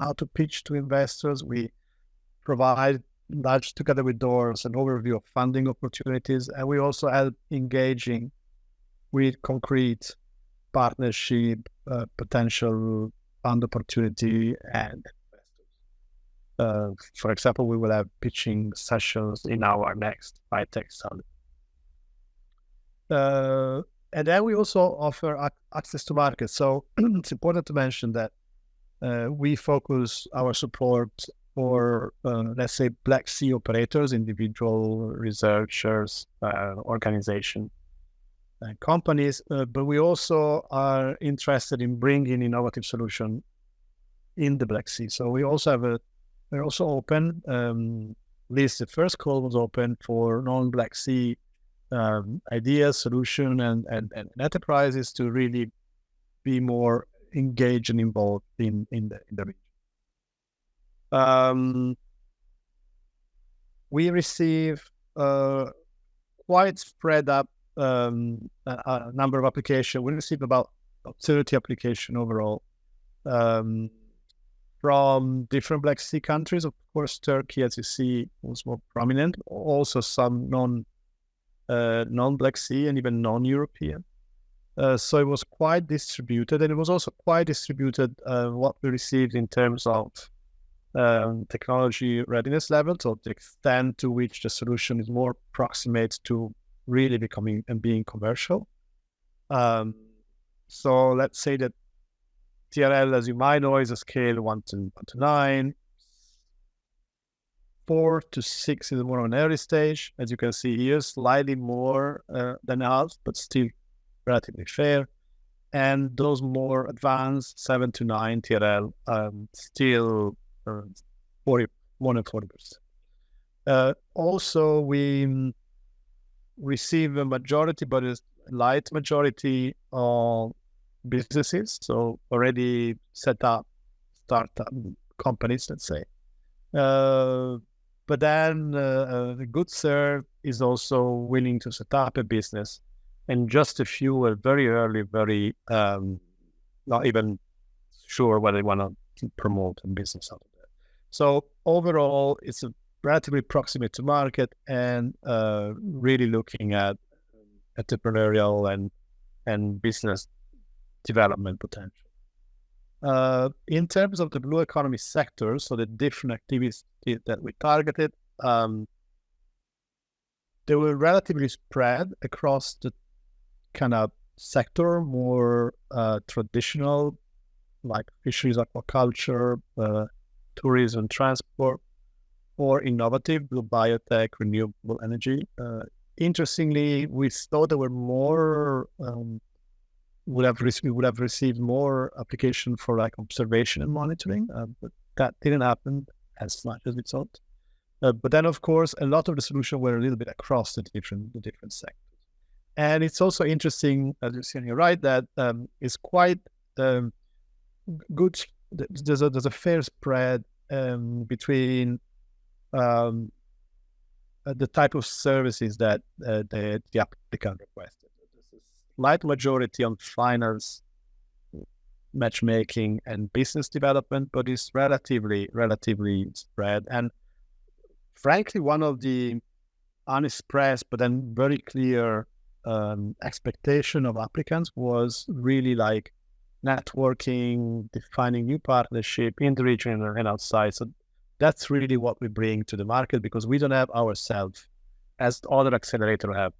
S4: how to pitch to investors. We provide, large together with DOORS, an overview of funding opportunities, and we also help engaging with concrete partnership, potential fund opportunity, and investors. For example, we will have pitching sessions in our next high-tech summit. And then we also offer access to markets. So it's important to mention that we focus our support for, let's say, Black Sea operators, individual researchers, organizations, and companies, but we also are interested in bringing innovative solutions in the Black Sea. So we also have we're also open least the first call was open for non-Black Sea ideas, solution, and enterprises to really be more engaged and involved in the region. We receive quite spread up a number of applications. We receive about 30 applications overall from different Black Sea countries. Of course, Turkey, as you see, was more prominent. Also, some non-Black Sea and even non-European. So it was quite distributed, and it was also quite distributed what we received in terms of technology readiness level, so the extent to which the solution is more approximate to really becoming and being commercial. So let's say that TRL, as you might know, is a scale 1 to 9. 4 to 6 is more on an early stage. As you can see here, slightly more than half, but still relatively fair. And those more advanced 7 to 9 TRL still 40, more than 40%. Also, we receive a majority, but a light majority of businesses, so already set up startup companies, let's say. But then the good serve is also willing to set up a business, and just a few are very early, very not even sure whether they want to promote a business out of that. So overall, it's a relatively proximate to market and really looking at entrepreneurial and business development potential. In terms of the blue economy sector, so the different activities that we targeted, they were relatively spread across the kind of sector, more traditional, like fisheries, aquaculture, tourism, transport, or innovative, blue biotech, renewable energy. Interestingly, we thought there were more, we would have received more application for like observation and monitoring, but that didn't happen as much as we thought. But then, of course, a lot of the solutions were a little bit across the different sectors. And it's also interesting, as you see on your right, that it's quite good. There's a fair spread between the type of services that the applicant requested. There's a slight majority on finance, matchmaking, and business development, but it's relatively spread. And frankly, one of the unexpressed but then very clear expectation of applicants was really like networking, defining new partnership in the region and outside. So that's really what we bring to the market, because we don't have ourselves, as other accelerators have,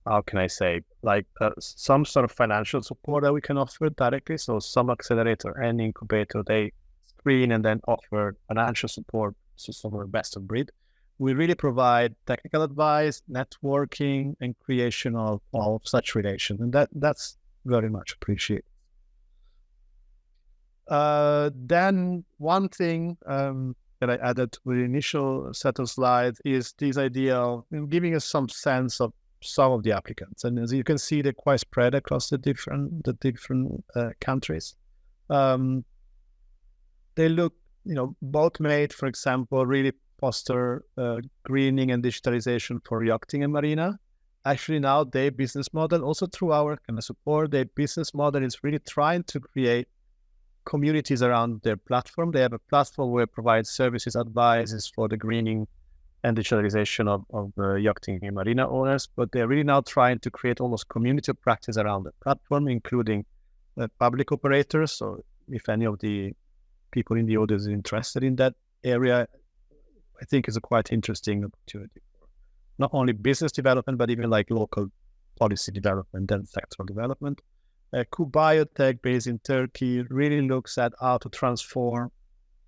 S4: how can I say, like some sort of financial support that we can offer directly. So some accelerator and incubator, they screen and then offer financial support to some of the best of breed. We really provide technical advice, networking, and creation of such relations. And that's very much appreciated. Then one thing that I added to the initial set of slides is this idea of giving us some sense of some of the applicants. And as you can see, they're quite spread across the different countries. They look, both made, for example, really foster greening and digitalization for yachting and marina. Actually, now their business model, also through our kind of support, their business model is really trying to create communities around their platform. They have a platform where it provides services, advices for the greening and digitalization of yachting and marina owners, but they're really now trying to create almost community of practice around the platform, including public operators. So if any of the people in the audience is interested in that area, I think it's a quite interesting opportunity for not only business development, but even like local policy development and sectoral development. Biotech, based in Turkey, really looks at how to transform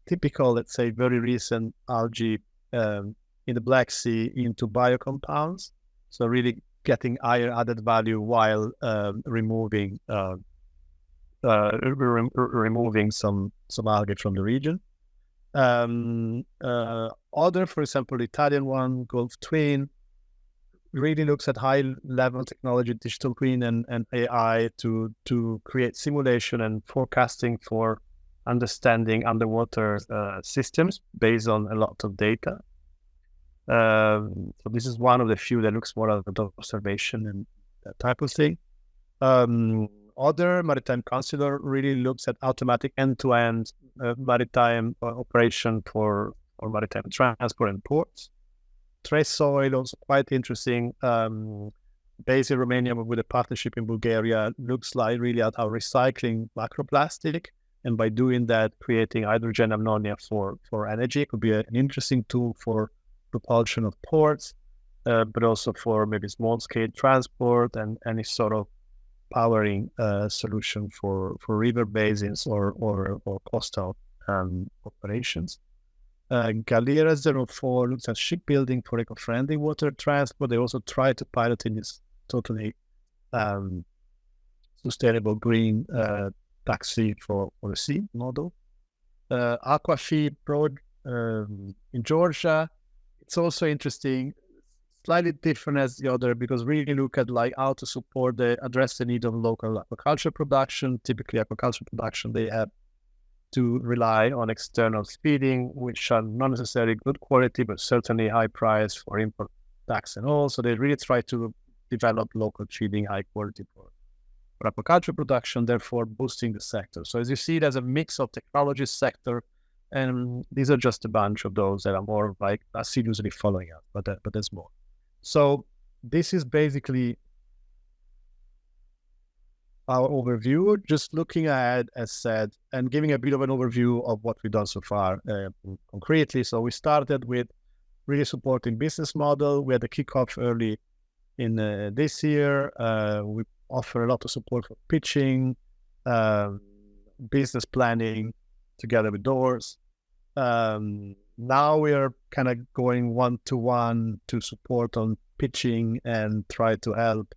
S4: typical, let's say, very recent algae in the Black Sea into biocompounds. So really getting higher added value while removing some algae from the region. Other, for example, the Italian one, Gulf Twin, really looks at high-level technology, digital twin and AI to create simulation and forecasting for understanding underwater systems based on a lot of data. So this is one of the few that looks more at observation and that type of thing. Other, Maritime Consular, really looks at automatic end-to-end maritime operation for maritime transport and ports. Trace Soil, also quite interesting. Based in Romania with a partnership in Bulgaria, looks like really at how recycling macroplastic, and by doing that, creating hydrogen ammonia for energy. Could be an interesting tool for propulsion of ports, but also for maybe small-scale transport and any sort of powering solution for river basins or coastal operations. Galera 04 looks at shipbuilding for eco-friendly water transport. They also try to pilot in this totally sustainable green taxi for the sea model. Aquafeed Pro in Georgia, it's also interesting, slightly different as the other, because really look at like how to support address the need of local aquaculture production. Typically aquaculture production, they have to rely on external feeding, which are not necessarily good quality, but certainly high price for import tax and all. So they really try to develop local feeding, high quality for aquaculture production, therefore boosting the sector. So as you see, there's a mix of technology sector, and these are just a bunch of those that are more like assiduously following up, but there's more. So this is basically our overview, just looking ahead, as said, and giving a bit of an overview of what we've done so far concretely. So we started with really supporting business model. We had a kickoff early in this year. We offer a lot of support for pitching, business planning together with doors. Now we are kind of going one-to-one to support on pitching and try to help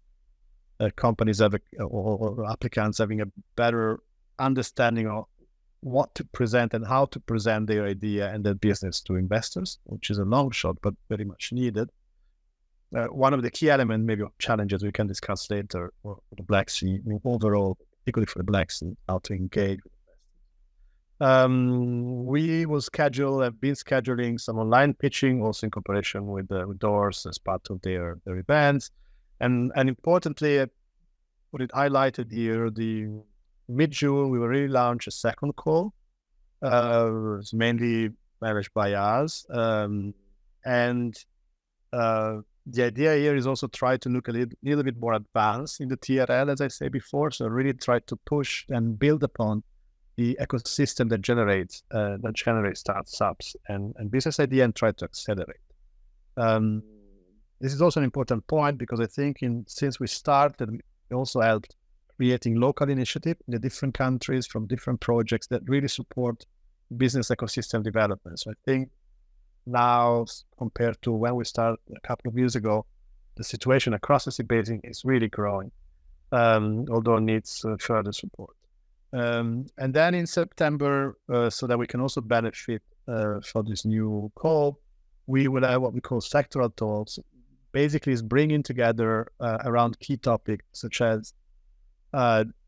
S4: companies or applicants having a better understanding of what to present and how to present their idea and their business to investors, which is a long shot, but very much needed. One of the key elements, maybe of challenges we can discuss later for the Black Sea, overall, particularly for the Black Sea, how to engage with investors. We will have been scheduling some online pitching, also in cooperation with Doors as part of their events. And importantly, I put it highlighted here, the mid-June, we will really launch a second call. It's mainly managed by us. The idea here is also try to look a little bit more advanced in the TRL, as I say before. So really try to push and build upon the ecosystem that generates startups and business idea and try to accelerate. This is also an important point because I think since we started, we also helped creating local initiative in the different countries from different projects that really support business ecosystem development. So I think now, compared to when we started a couple of years ago, the situation across the sea basin is really growing, although it needs further support. And then in September, so that we can also benefit from this new call, we will have what we call sectoral talks. Basically, is bringing together around key topics such as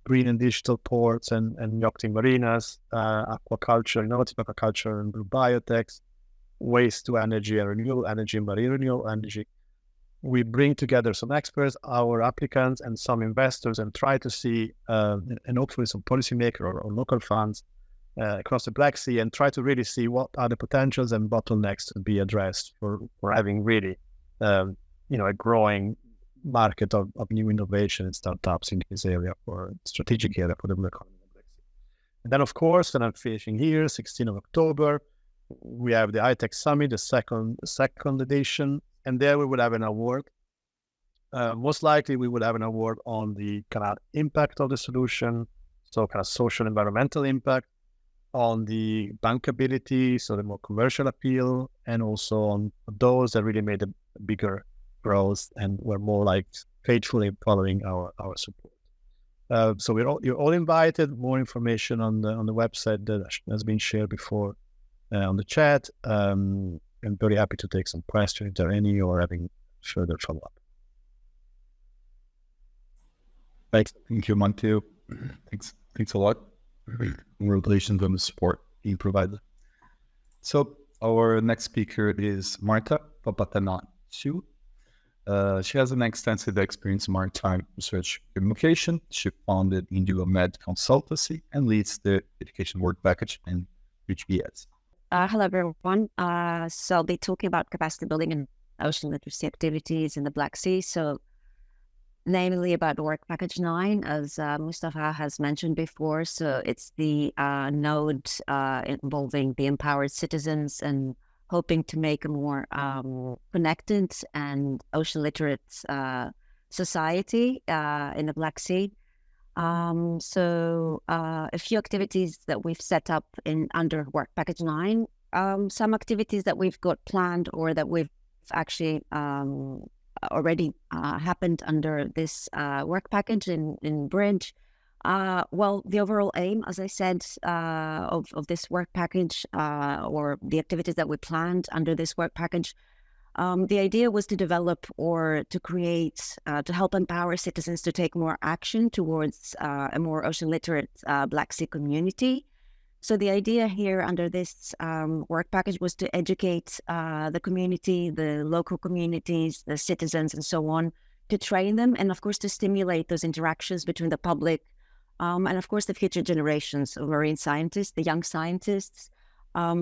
S4: green and digital ports and yachting marinas, aquaculture, innovative aquaculture and blue biotechs, waste to energy and renewable energy, marine renewable energy. We bring together some experts, our applicants, and some investors, and try to see, and hopefully some policymaker or local funds across the Black Sea, and try to really see what are the potentials and bottlenecks to be addressed for having really, a growing market of new innovation and startups in this area, for strategic area for the blue economy. And then, of course, and I'm finishing here, 16th of October, we have the high-tech summit, the second edition, and there we will have an award. Most likely we will have an award on the kind of impact of the solution, so kind of social environmental impact, on the bankability, so the more commercial appeal, and also on those that really made a bigger growth and were more like faithfully following our support. So you're all invited. More information on the website that has been shared before on the chat. I'm very happy to take some questions if there are any, or having further follow-up.
S1: Thank you, Matteo. Thanks a lot. Congratulations on the support you provided. So our next speaker is Marta Papatanatu. She has an extensive experience in maritime research communication. She founded Indio Med Consultancy and leads the education work package in BRIDGE-BS.
S5: Hello, everyone. So I'll be talking about capacity building and ocean literacy activities in the Black Sea. So namely about work package 9, as Mustafa has mentioned before. So it's the node involving the empowered citizens and hoping to make a more connected and ocean literate society in the Black Sea. So a few activities that we've set up under work package 9, some activities that we've got planned or that we've actually already happened under this work package in Bridge. Well, the overall aim, as I said, of this work package or the activities that we planned under this work package, the idea was to develop or to create, to help empower citizens to take more action towards a more ocean literate Black Sea community. So the idea here under this work package was to educate the community, the local communities, the citizens, and so on, to train them, and of course to stimulate those interactions between the public and of course the future generations of marine scientists, the young scientists,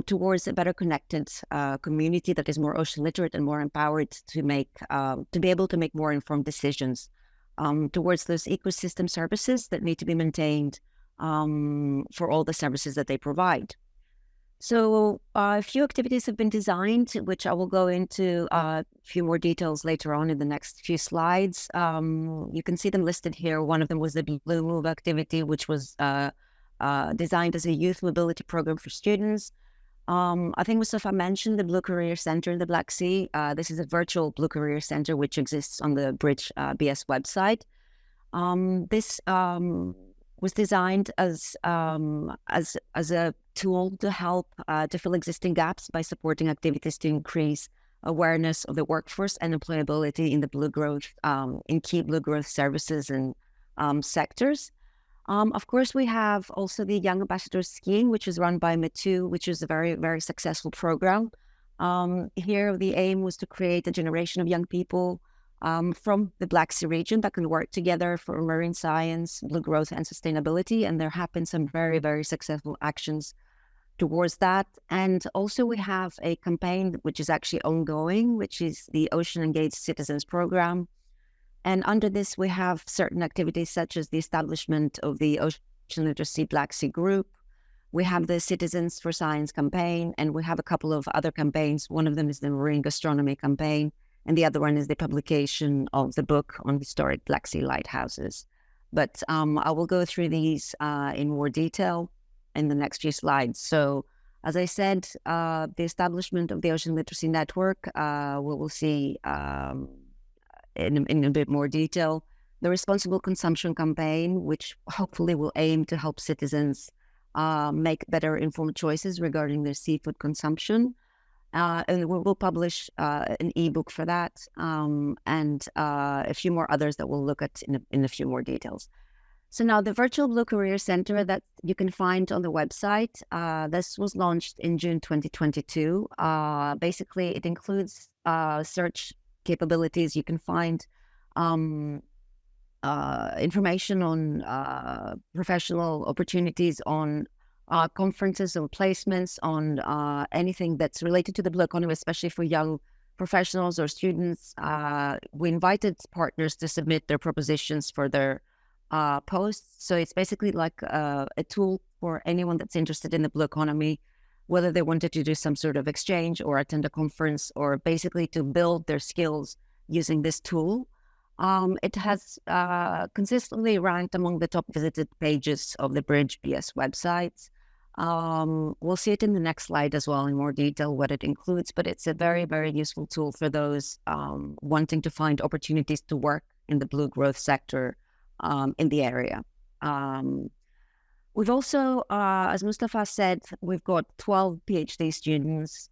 S5: towards a better connected community that is more ocean literate and more empowered to make, to be able to make more informed decisions towards those ecosystem services that need to be maintained for all the services that they provide. So a few activities have been designed, which I will go into a few more details later on in the next few slides. You can see them listed here. One of them was the Blue Move activity, which was designed as a youth mobility program for students. I think Mustafa mentioned the Blue Career Center in the Black Sea. This is a virtual Blue Career Center which exists on the BRIDGE-BS website. This was designed as a tool to help to fill existing gaps by supporting activities to increase awareness of the workforce and employability in the blue growth, in key blue growth services and sectors. Of course, we have also the Young Ambassadors Scheme, which is run by METU, which is a very, very successful program. Here, the aim was to create a generation of young people from the Black Sea region that can work together for marine science, blue growth, and sustainability. And there have been some very, very successful actions towards that. And also we have a campaign which is actually ongoing, which is the Ocean Engaged Citizens Program. And under this, we have certain activities such as the establishment of the Ocean Literacy Black Sea Group. We have the Citizens for Science campaign, and we have a couple of other campaigns. One of them is the Marine Gastronomy campaign, and the other one is the publication of the book on historic Black Sea lighthouses. But I will go through these in more detail in the next few slides. So, as I said, the establishment of the Ocean Literacy Network, we will see in a bit more detail. The Responsible Consumption campaign, which hopefully will aim to help citizens make better informed choices regarding their seafood consumption. And we will publish an ebook for that, and a few more others that we'll look at in a few more details. So now the Virtual Blue Career Center that you can find on the website, this was launched in June 2022. Basically, it includes search capabilities. You can find information on professional opportunities, on conferences or placements, on anything that's related to the blue economy, especially for young professionals or students. We invited partners to submit their propositions for their posts. So it's basically like a tool for anyone that's interested in the blue economy, whether they wanted to do some sort of exchange or attend a conference, or basically to build their skills using this tool. It has consistently ranked among the top visited pages of the BRIDGE-BS website. We'll see it in the next slide as well in more detail what it includes, but it's a very, very useful tool for those wanting to find opportunities to work in the blue growth sector in the area. We've also, as Mustafa said, we've got 12 PhD students.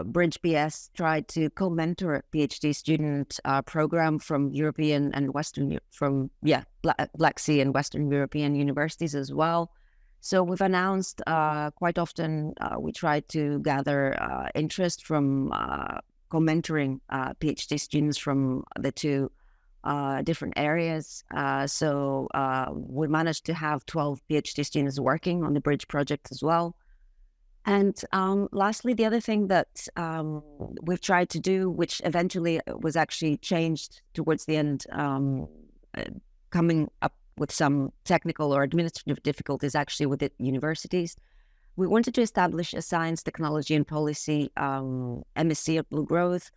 S5: BRIDGE-BS tried to co-mentor a PhD student program from European and Western, Black Sea and Western European universities as well. So we've announced quite often, we try to gather interest from co-mentoring PhD students from the two different areas. We managed to have 12 PhD students working on the BRIDGE project as well. And lastly, the other thing that we've tried to do, which eventually was actually changed towards the end, coming up with some technical or administrative difficulties actually with the universities, we wanted to establish a science, technology and policy MSc at Blue Growth.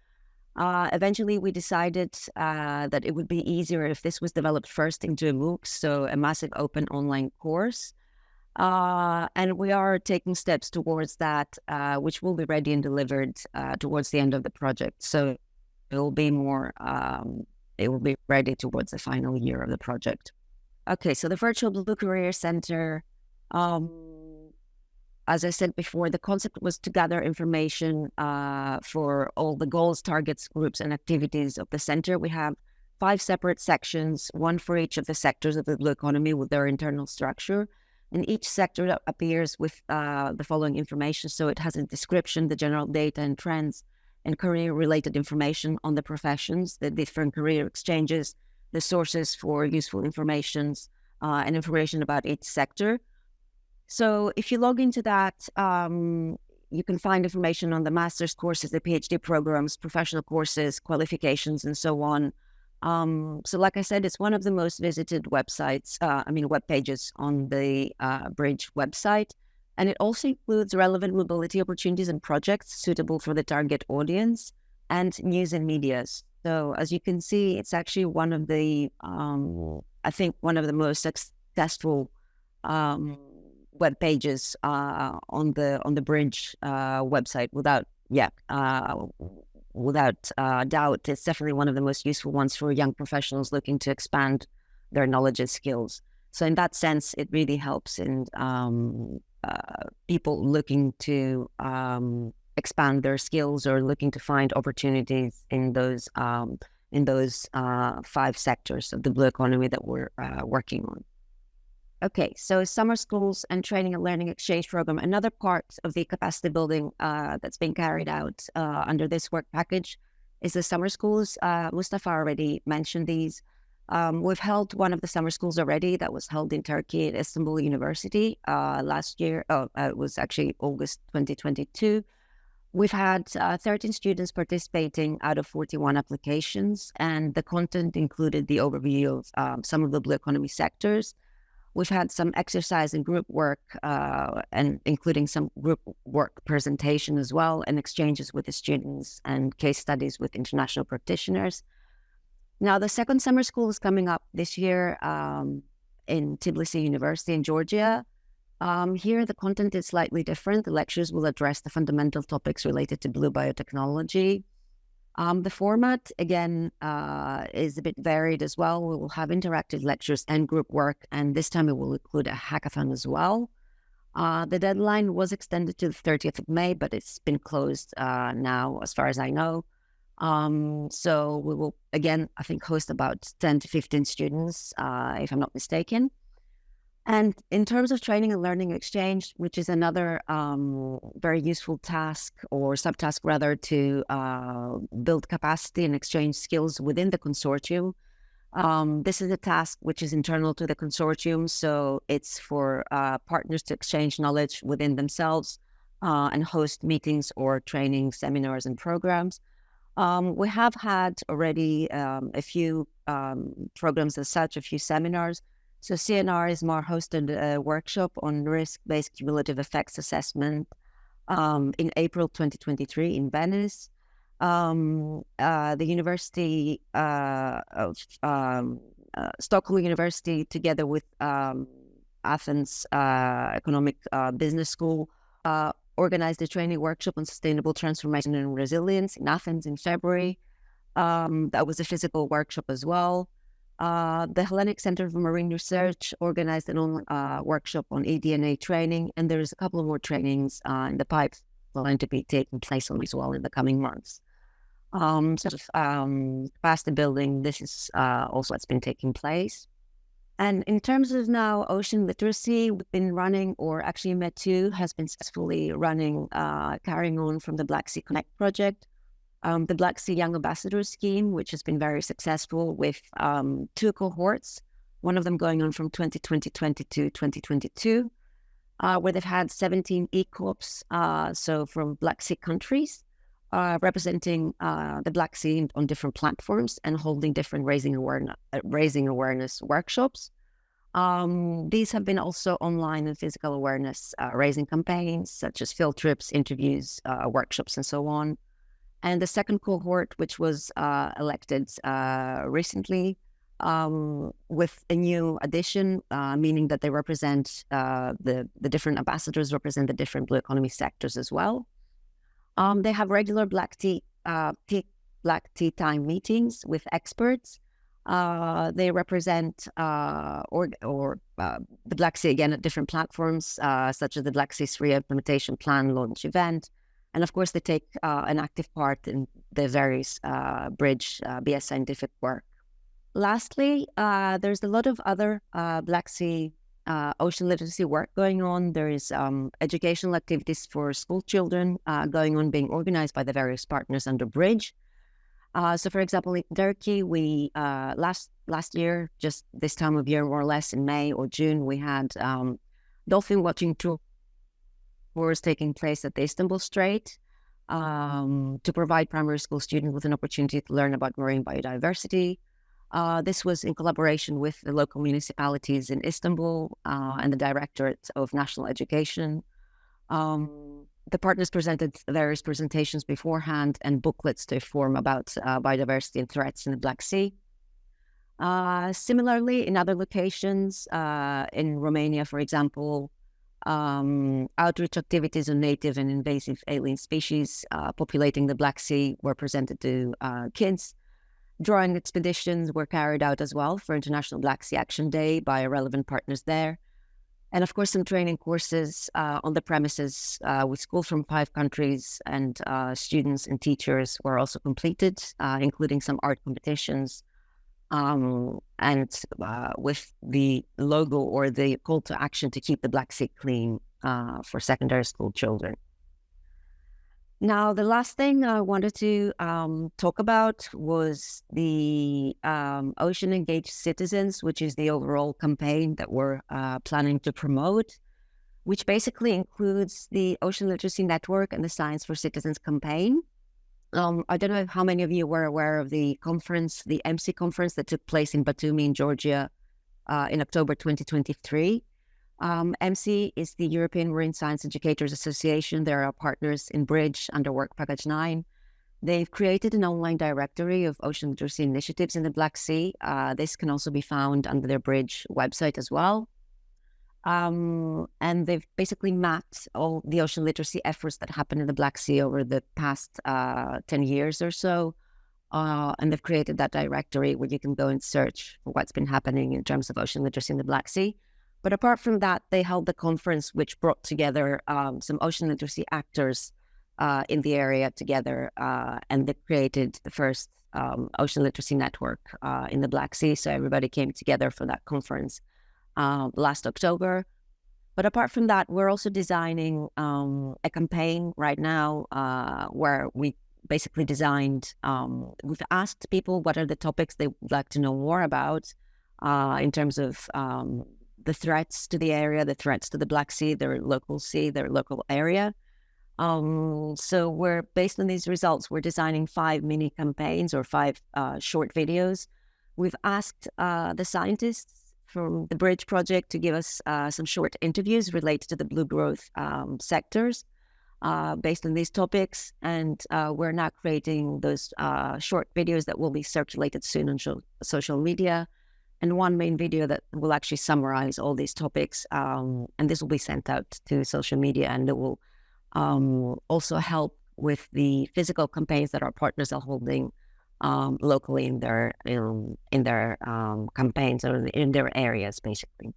S5: Eventually, we decided that it would be easier if this was developed first into a MOOC, so a massive open online course. And we are taking steps towards that, which will be ready and delivered towards the end of the project. So it will be ready towards the final year of the project. Okay, so the Virtual Blue Career Center, as I said before, the concept was to gather information for all the goals, targets, groups, and activities of the center. We have 5 separate sections, one for each of the sectors of the blue economy with their internal structure. And each sector appears with the following information. So it has a description, the general data and trends, and career-related information on the professions, the different career exchanges, the sources for useful information, and information about each sector. So if you log into that, you can find information on the master's courses, the PhD programs, professional courses, qualifications, and so on. So like I said, it's one of the most visited websites, web pages on the BRIDGE website. And it also includes relevant mobility opportunities and projects suitable for the target audience and news and medias. So as you can see, it's actually one of the, I think one of the most successful web pages on the BRIDGE website. Without doubt, it's definitely one of the most useful ones for young professionals looking to expand their knowledge and skills. So in that sense, it really helps in people looking to expand their skills or looking to find opportunities in those 5 sectors of the blue economy that we're working on. Okay, so summer schools and training and learning exchange program, another part of the capacity building that's being carried out under this work package is the summer schools. Mustafa already mentioned these. We've held one of the summer schools already that was held in Turkey at Istanbul University last year. It was actually August 2022. We've had 13 students participating out of 41 applications, and the content included the overview of some of the blue economy sectors. We've had some exercise and group work, and including some group work presentation as well, and exchanges with the students and case studies with international practitioners. Now, the second summer school is coming up this year in Tbilisi University in Georgia. Here, the content is slightly different. The lectures will address the fundamental topics related to blue biotechnology. The format, again, is a bit varied as well. We will have interactive lectures and group work, and this time it will include a hackathon as well. The deadline was extended to the 30th of May, but it's been closed now, as far as I know. So we will, again, I think, host about 10 to 15 students, if I'm not mistaken. And in terms of training and learning exchange, which is another very useful task or subtask rather to build capacity and exchange skills within the consortium. This is a task which is internal to the consortium, so it's for partners to exchange knowledge within themselves and host meetings or training seminars and programs. We have had already a few programs as such, a few seminars. So CNR is more hosted a workshop on risk-based cumulative effects assessment in April 2023 in Venice. The University of Stockholm University, together with Athens Economic Business School, organized a training workshop on sustainable transformation and resilience in Athens in February. That was a physical workshop as well. The Hellenic Center for Marine Research organized an online workshop on eDNA training, and there's a couple of more trainings in the pipeline to be taking place on as well in the coming months. Capacity building, this is also what's been taking place. And in terms of now ocean literacy, we've been running, or actually Met2 has been successfully running, carrying on from the Black Sea Connect project, the Black Sea Young Ambassador Scheme, which has been very successful with 2 cohorts, one of them going on from 2020 to 2022, where they've had 17 e-corps, so from Black Sea countries, representing the Black Sea on different platforms and holding different raising awareness workshops. These have been also online and physical awareness raising campaigns, such as field trips, interviews, workshops, and so on. And the second cohort, which was elected recently, with a new addition, meaning that they represent the different ambassadors represent the different blue economy sectors as well. They have regular Black tea time meetings with experts. They represent the Black Sea again at different platforms, such as the Black Sea 3 implementation plan launch event. And of course, they take an active part in the various BRIDGE-BS scientific work. Lastly, there's a lot of other Black Sea ocean literacy work going on. There is educational activities for school children going on, being organized by the various partners under BRIDGE. So, for example, in Turkey, we last year, just this time of year, more or less in May or June, we had dolphin watching tours taking place at the Istanbul Strait to provide primary school students with an opportunity to learn about marine biodiversity. This was in collaboration with the local municipalities in Istanbul and the Directorate of National Education. The partners presented various presentations beforehand and booklets to inform about biodiversity and threats in the Black Sea. Similarly, in other locations, in Romania, for example, outreach activities on native and invasive alien species populating the Black Sea were presented to kids. Drawing expeditions were carried out as well for International Black Sea Action Day by relevant partners there. And of course, some training courses on the premises with schools from 5 countries and students and teachers were also completed, including some art competitions and with the logo or the call to action to keep the Black Sea clean for secondary school children. Now, the last thing I wanted to talk about was the Ocean Engaged Citizens, which is the overall campaign that we're planning to promote, which basically includes the Ocean Literacy Network and the Science for Citizens campaign. I don't know how many of you were aware of the conference, the MC conference that took place in Batumi in Georgia in October 2023. MC is the European Marine Science Educators Association. They're our partners in BRIDGE under Work Package 9. They've created an online directory of ocean literacy initiatives in the Black Sea. This can also be found under their BRIDGE website as well. And they've basically mapped all the ocean literacy efforts that happened in the Black Sea over the past 10 years or so. And they've created that directory where you can go and search for what's been happening in terms of ocean literacy in the Black Sea. But apart from that, they held the conference, which brought together some ocean literacy actors in the area together, and they created the first ocean literacy network in the Black Sea. So everybody came together for that conference last October. But apart from that, we're also designing a campaign right now where we basically designed, we've asked people what are the topics they would like to know more about in terms of the threats to the area, the threats to the Black Sea, their local area. So we're, based on these results, we're designing 5 mini campaigns or 5 short videos. We've asked the scientists from the BRIDGE project to give us some short interviews related to the blue growth sectors based on these topics. And we're now creating those short videos that will be circulated soon on social media. And one main video that will actually summarize all these topics. And this will be sent out to social media, and it will also help with the physical campaigns that our partners are holding locally in their campaigns or in their areas, basically.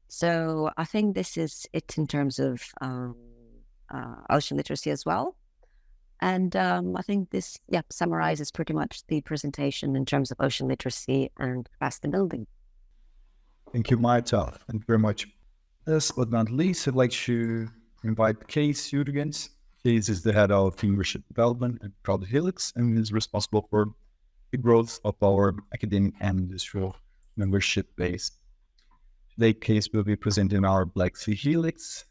S5: So I think this is it in terms of ocean literacy as well. And I think this, summarizes pretty much the presentation in terms of ocean literacy and capacity building.
S1: Thank you, Marta. Thank you very much. Last but not least, I'd like to invite Case Jurgens. Case is the head of membership development at Crowdhelix and is responsible for the growth of our academic and industrial membership base. Today, Case will be presenting our Black Sea Helix.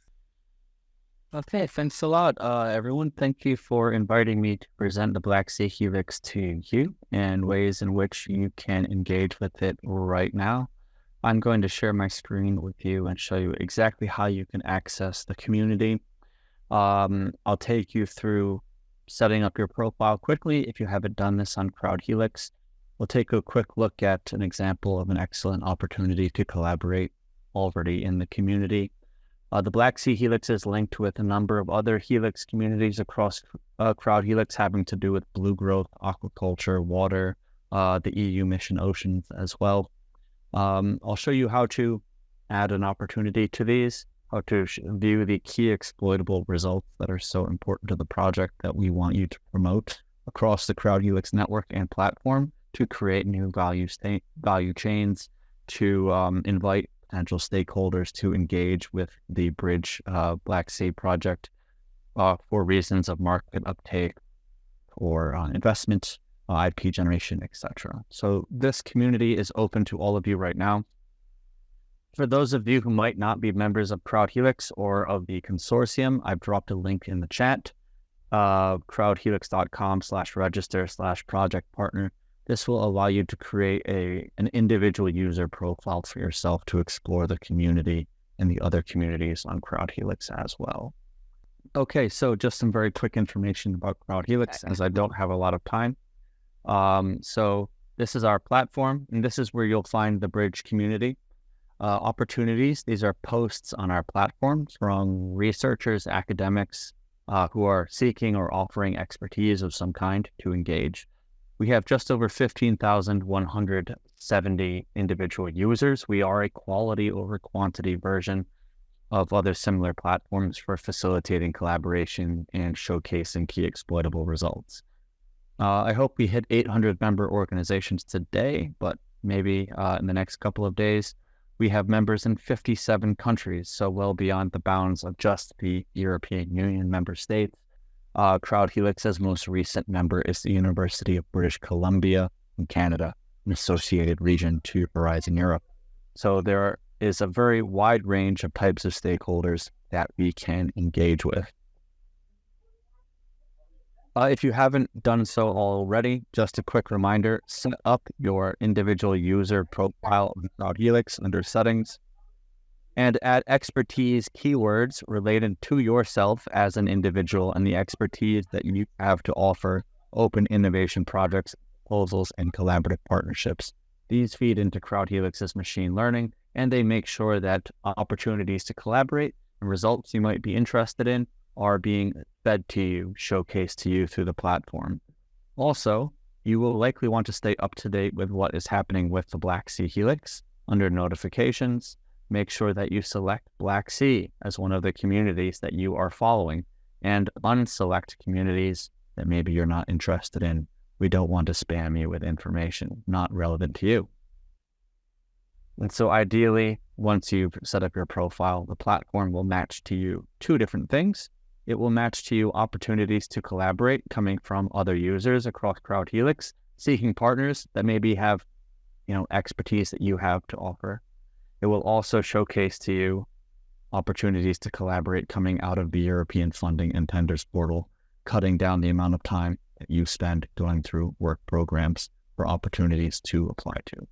S6: Okay, thanks a lot, everyone. Thank you for inviting me to present the Black Sea Helix to you and ways in which you can engage with it right now. I'm going to share my screen with you and show you exactly how you can access the community. I'll take you through setting up your profile quickly if you haven't done this on Crowdhelix. We'll take a quick look at an example of an excellent opportunity to collaborate already in the community. The Black Sea Helix is linked with a number of other Helix communities across Crowdhelix having to do with blue growth, aquaculture, water, the EU mission oceans as well. I'll show you how to add an opportunity to these, how to view the key exploitable results that are so important to the project that we want you to promote across the Crowdhelix network and platform to create new value chains, to invite potential stakeholders to engage with the Bridge Black Sea project for reasons of market uptake or investment, IP generation, etc. So this community is open to all of you right now. For those of you who might not be members of Crowdhelix or of the consortium, I've dropped a link in the chat, crowdhelix.com/register/project partner. This will allow you to create an individual user profile for yourself to explore the community and the other communities on Crowdhelix as well. Okay, so just some very quick information about Crowdhelix as I don't have a lot of time. So this is our platform, and this is where you'll find the Bridge community. Opportunities, these are posts on our platform from researchers, academics who are seeking or offering expertise of some kind to engage. We have just over 15,170 individual users. We are a quality over quantity version of other similar platforms for facilitating collaboration and showcasing key exploitable results. I hope we hit 800 member organizations today, but maybe in the next couple of days. We have members in 57 countries, so well beyond the bounds of just the European Union member states. Crowdhelix's most recent member is the University of British Columbia in Canada, an associated region to Horizon Europe. So there is a very wide range of types of stakeholders that we can engage with. If you haven't done so already, just a quick reminder, set up your individual user profile on Crowdhelix under settings and add expertise keywords related to yourself as an individual and the expertise that you have to offer open innovation projects, proposals, and collaborative partnerships. These feed into Crowdhelix's machine learning, and they make sure that opportunities to collaborate and results you might be interested in are being fed to you, showcased to you through the platform. Also, you will likely want to stay up to date with what is happening with the Black Sea Helix. Under notifications, make sure that you select Black Sea as one of the communities that you are following and unselect communities that maybe you're not interested in. We don't want to spam you with information not relevant to you. And so ideally, once you've set up your profile, the platform will match to you two different things. It will match to you opportunities to collaborate coming from other users across Crowdhelix, seeking partners that maybe have, expertise that you have to offer. It will also showcase to you opportunities to collaborate coming out of the European funding and tenders portal, cutting down the amount of time that you spend going through work programs for opportunities to apply to.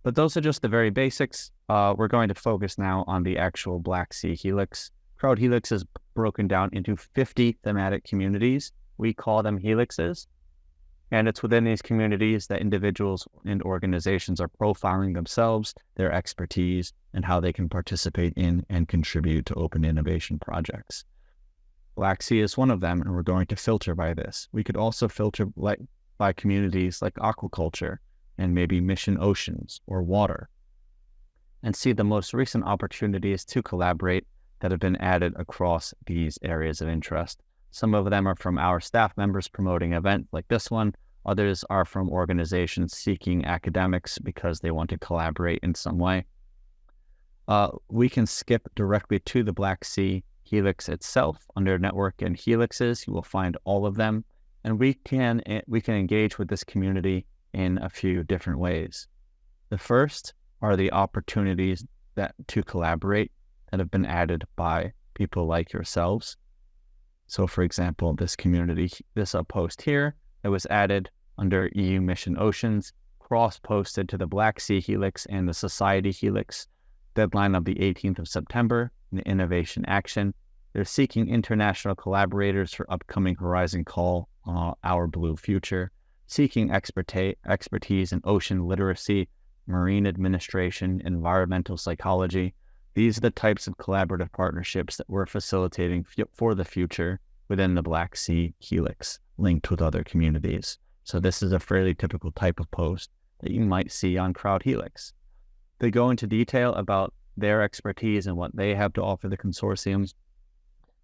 S6: But those are just the very basics. We're going to focus now on the actual Black Sea Helix. Crowdhelix is broken down into 50 thematic communities. We call them helixes. And it's within these communities that individuals and organizations are profiling themselves, their expertise, and how they can participate in and contribute to open innovation projects. Black Sea is one of them, and we're going to filter by this. We could also filter by identify communities like aquaculture and maybe mission oceans or water, and see the most recent opportunities to collaborate that have been added across these areas of interest. Some of them are from our staff members promoting events like this one. Others are from organizations seeking academics because they want to collaborate in some way. We can skip directly to the Black Sea Helix itself. Under Network and Helixes, you will find all of them. And we can engage with this community in a few different ways. The first are the opportunities to collaborate that have been added by people like yourselves. So for example, this post here that was added under EU Mission Oceans, cross-posted to the Black Sea Helix and the Society Helix, deadline of the 18th of September, in Innovation Action. They're seeking international collaborators for upcoming Horizon Call, Our Blue Future, seeking expertise in ocean literacy, marine administration, environmental psychology. These are the types of collaborative partnerships that we're facilitating for the future within the Black Sea Helix, linked with other communities. So this is a fairly typical type of post that you might see on Crowdhelix. They go into detail about their expertise and what they have to offer the consortiums,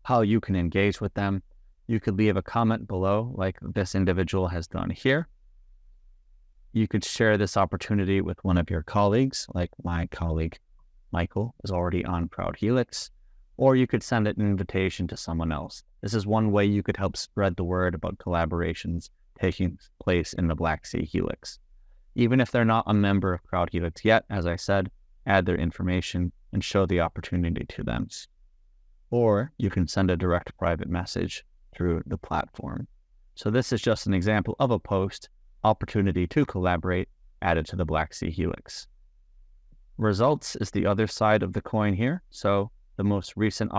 S6: how you can engage with them. You could leave a comment below like this individual has done here. You could share this opportunity with one of your colleagues, like my colleague Michael is already on Crowdhelix, or you could send an invitation to someone else. This is one way you could help spread the word about collaborations taking place in the Black Sea Helix. Even if they're not a member of Crowdhelix yet, as I said, add their information and show the opportunity to them. Or you can send a direct private message through the platform. So this is just an example of a post, opportunity to collaborate, added to the Black Sea Helix. Results is the other side of the coin here. So the most recent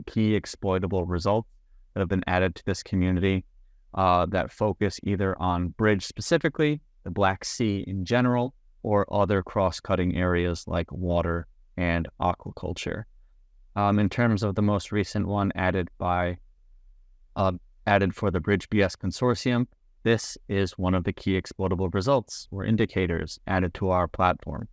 S6: key exploitable results that have been added to this community that focus either on Bridge specifically, the Black Sea in general, or other cross-cutting areas like water and aquaculture. In terms of the most recent one added for the BRIDGE-BS consortium, this is one of the key exploitable results or indicators added to our platform.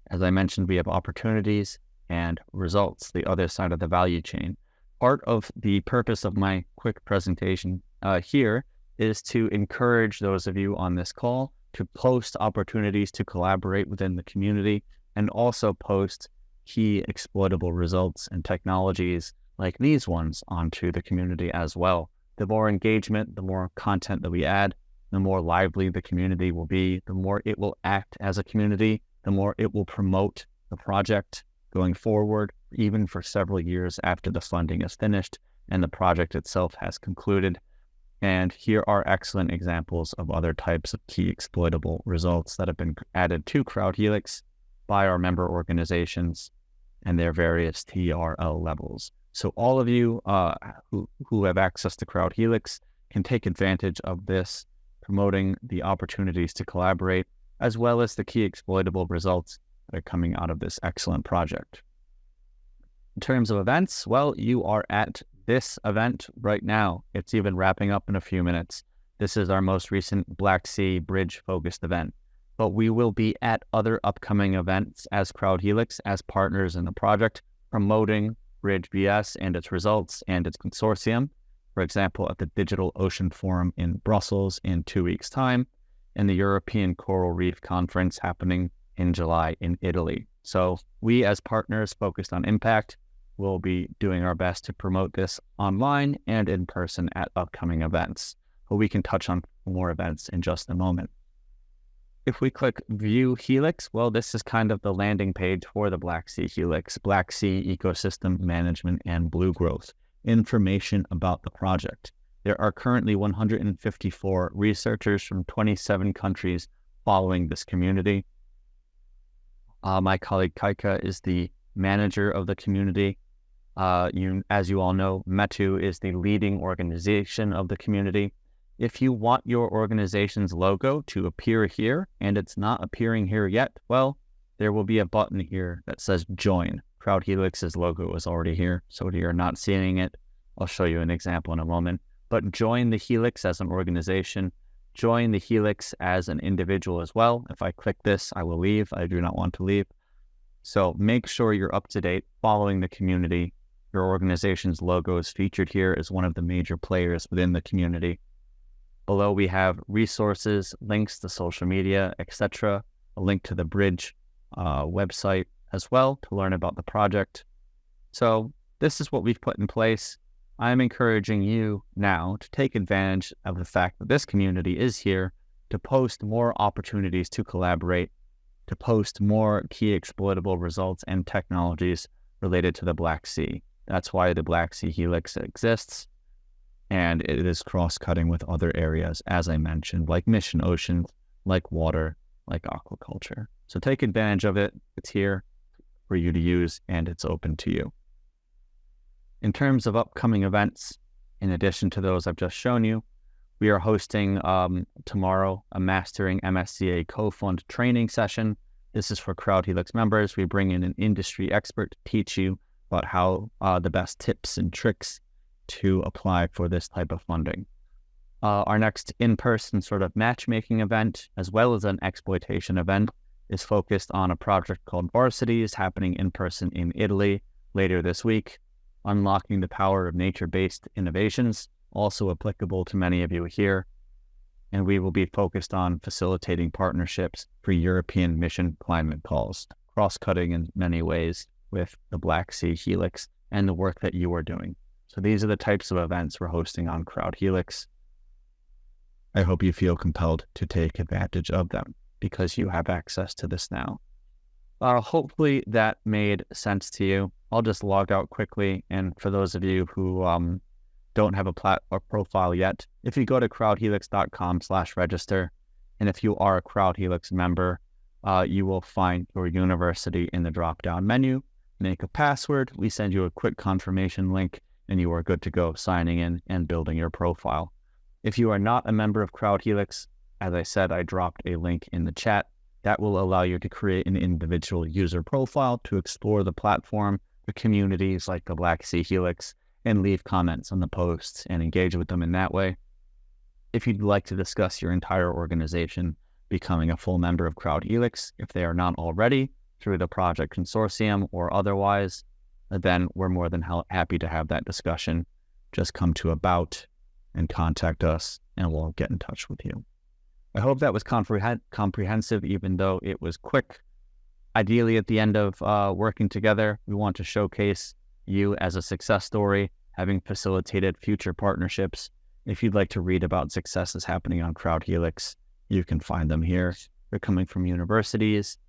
S6: As I mentioned, we have opportunities and results, the other side of the value chain. Part of the purpose of my quick presentation here is to encourage those of you on this call to post opportunities to collaborate within the community and also post key exploitable results and technologies like these ones onto the community as well. The more engagement, the more content that we add, the more lively the community will be, the more it will act as a community, the more it will promote the project going forward, even for several years after the funding is finished and the project itself has concluded. And here are excellent examples of other types of key exploitable results that have been added to Crowdhelix by our member organizations and their various TRL levels. So all of you who have access to Crowdhelix can take advantage of this, promoting the opportunities to collaborate, as well as the key exploitable results that are coming out of this excellent project. In terms of events, well, you are at this event right now. It's even wrapping up in a few minutes. This is our most recent Black Sea Bridge-focused event. But we will be at other upcoming events as Crowdhelix, as partners in the project, promoting BRIDGE-BS and its results and its consortium. For example, at the Digital Ocean Forum in Brussels in 2 weeks' time, and the European Coral Reef Conference happening in July in Italy. So we as partners focused on impact will be doing our best to promote this online and in person at upcoming events. But we can touch on more events in just a moment. If we click View Helix, well, this is kind of the landing page for the Black Sea Helix, Black Sea Ecosystem Management and Blue Growth, information about the project. There are currently 154 researchers from 27 countries following this community. My colleague Kaika is the manager of the community. As you all know, METU is the leading organization of the community. If you want your organization's logo to appear here and it's not appearing here yet, well, there will be a button here that says Join. Crowdhelix's logo is already here, so if you're not seeing it, I'll show you an example in a moment. But join the Helix as an organization. join the Helix as an individual as well. If I click this, I will leave. I do not want to leave. So make sure you're up to date, following the community. Your organization's logo is featured here as one of the major players within the community. Below we have resources, links to social media, etc. A link to the Bridge website as well to learn about the project. So this is what we've put in place. I'm encouraging you now to take advantage of the fact that this community is here to post more opportunities to collaborate, to post more key exploitable results and technologies related to the Black Sea. That's why the Black Sea Helix exists, and it is cross-cutting with other areas, as I mentioned, like mission oceans, like water, like aquaculture. So take advantage of it. It's here for you to use, and it's open to you. In terms of upcoming events, in addition to those I've just shown you, we are hosting tomorrow a Mastering MSCA Co-Fund training session. This is for Crowdhelix members. We bring in an industry expert to teach you about how the best tips and tricks to apply for this type of funding. Our next in-person sort of matchmaking event, as well as an exploitation event, is focused on a project called Varsities, happening in person in Italy later this week, unlocking the power of nature-based innovations, also applicable to many of you here. And we will be focused on facilitating partnerships for European mission climate calls, cross-cutting in many ways with the Black Sea Helix and the work that you are doing. So these are the types of events we're hosting on Crowdhelix. I hope you feel compelled to take advantage of them because you have access to this now. Hopefully that made sense to you. I'll just log out quickly. And for those of you who don't have a profile yet, if you go to crowdhelix.com/register, and if you are a Crowdhelix member, you will find your university in the drop-down menu. Make a password. We send you a quick confirmation link, and you are good to go signing in and building your profile. If you are not a member of Crowdhelix, as I said, I dropped a link in the chat. That will allow you to create an individual user profile to explore the platform, the communities like the Black Sea Helix, and leave comments on the posts and engage with them in that way. If you'd like to discuss your entire organization becoming a full member of Crowdhelix, if they are not already, through the project consortium or otherwise, then we're more than happy to have that discussion. Just come to About and contact us, and we'll get in touch with you. I hope that was comprehensive, even though it was quick. Ideally, at the end of working together, we want to showcase you as a success story, having facilitated future partnerships. If you'd like to read about successes happening on Crowdhelix, you can find them here. They're coming from universities,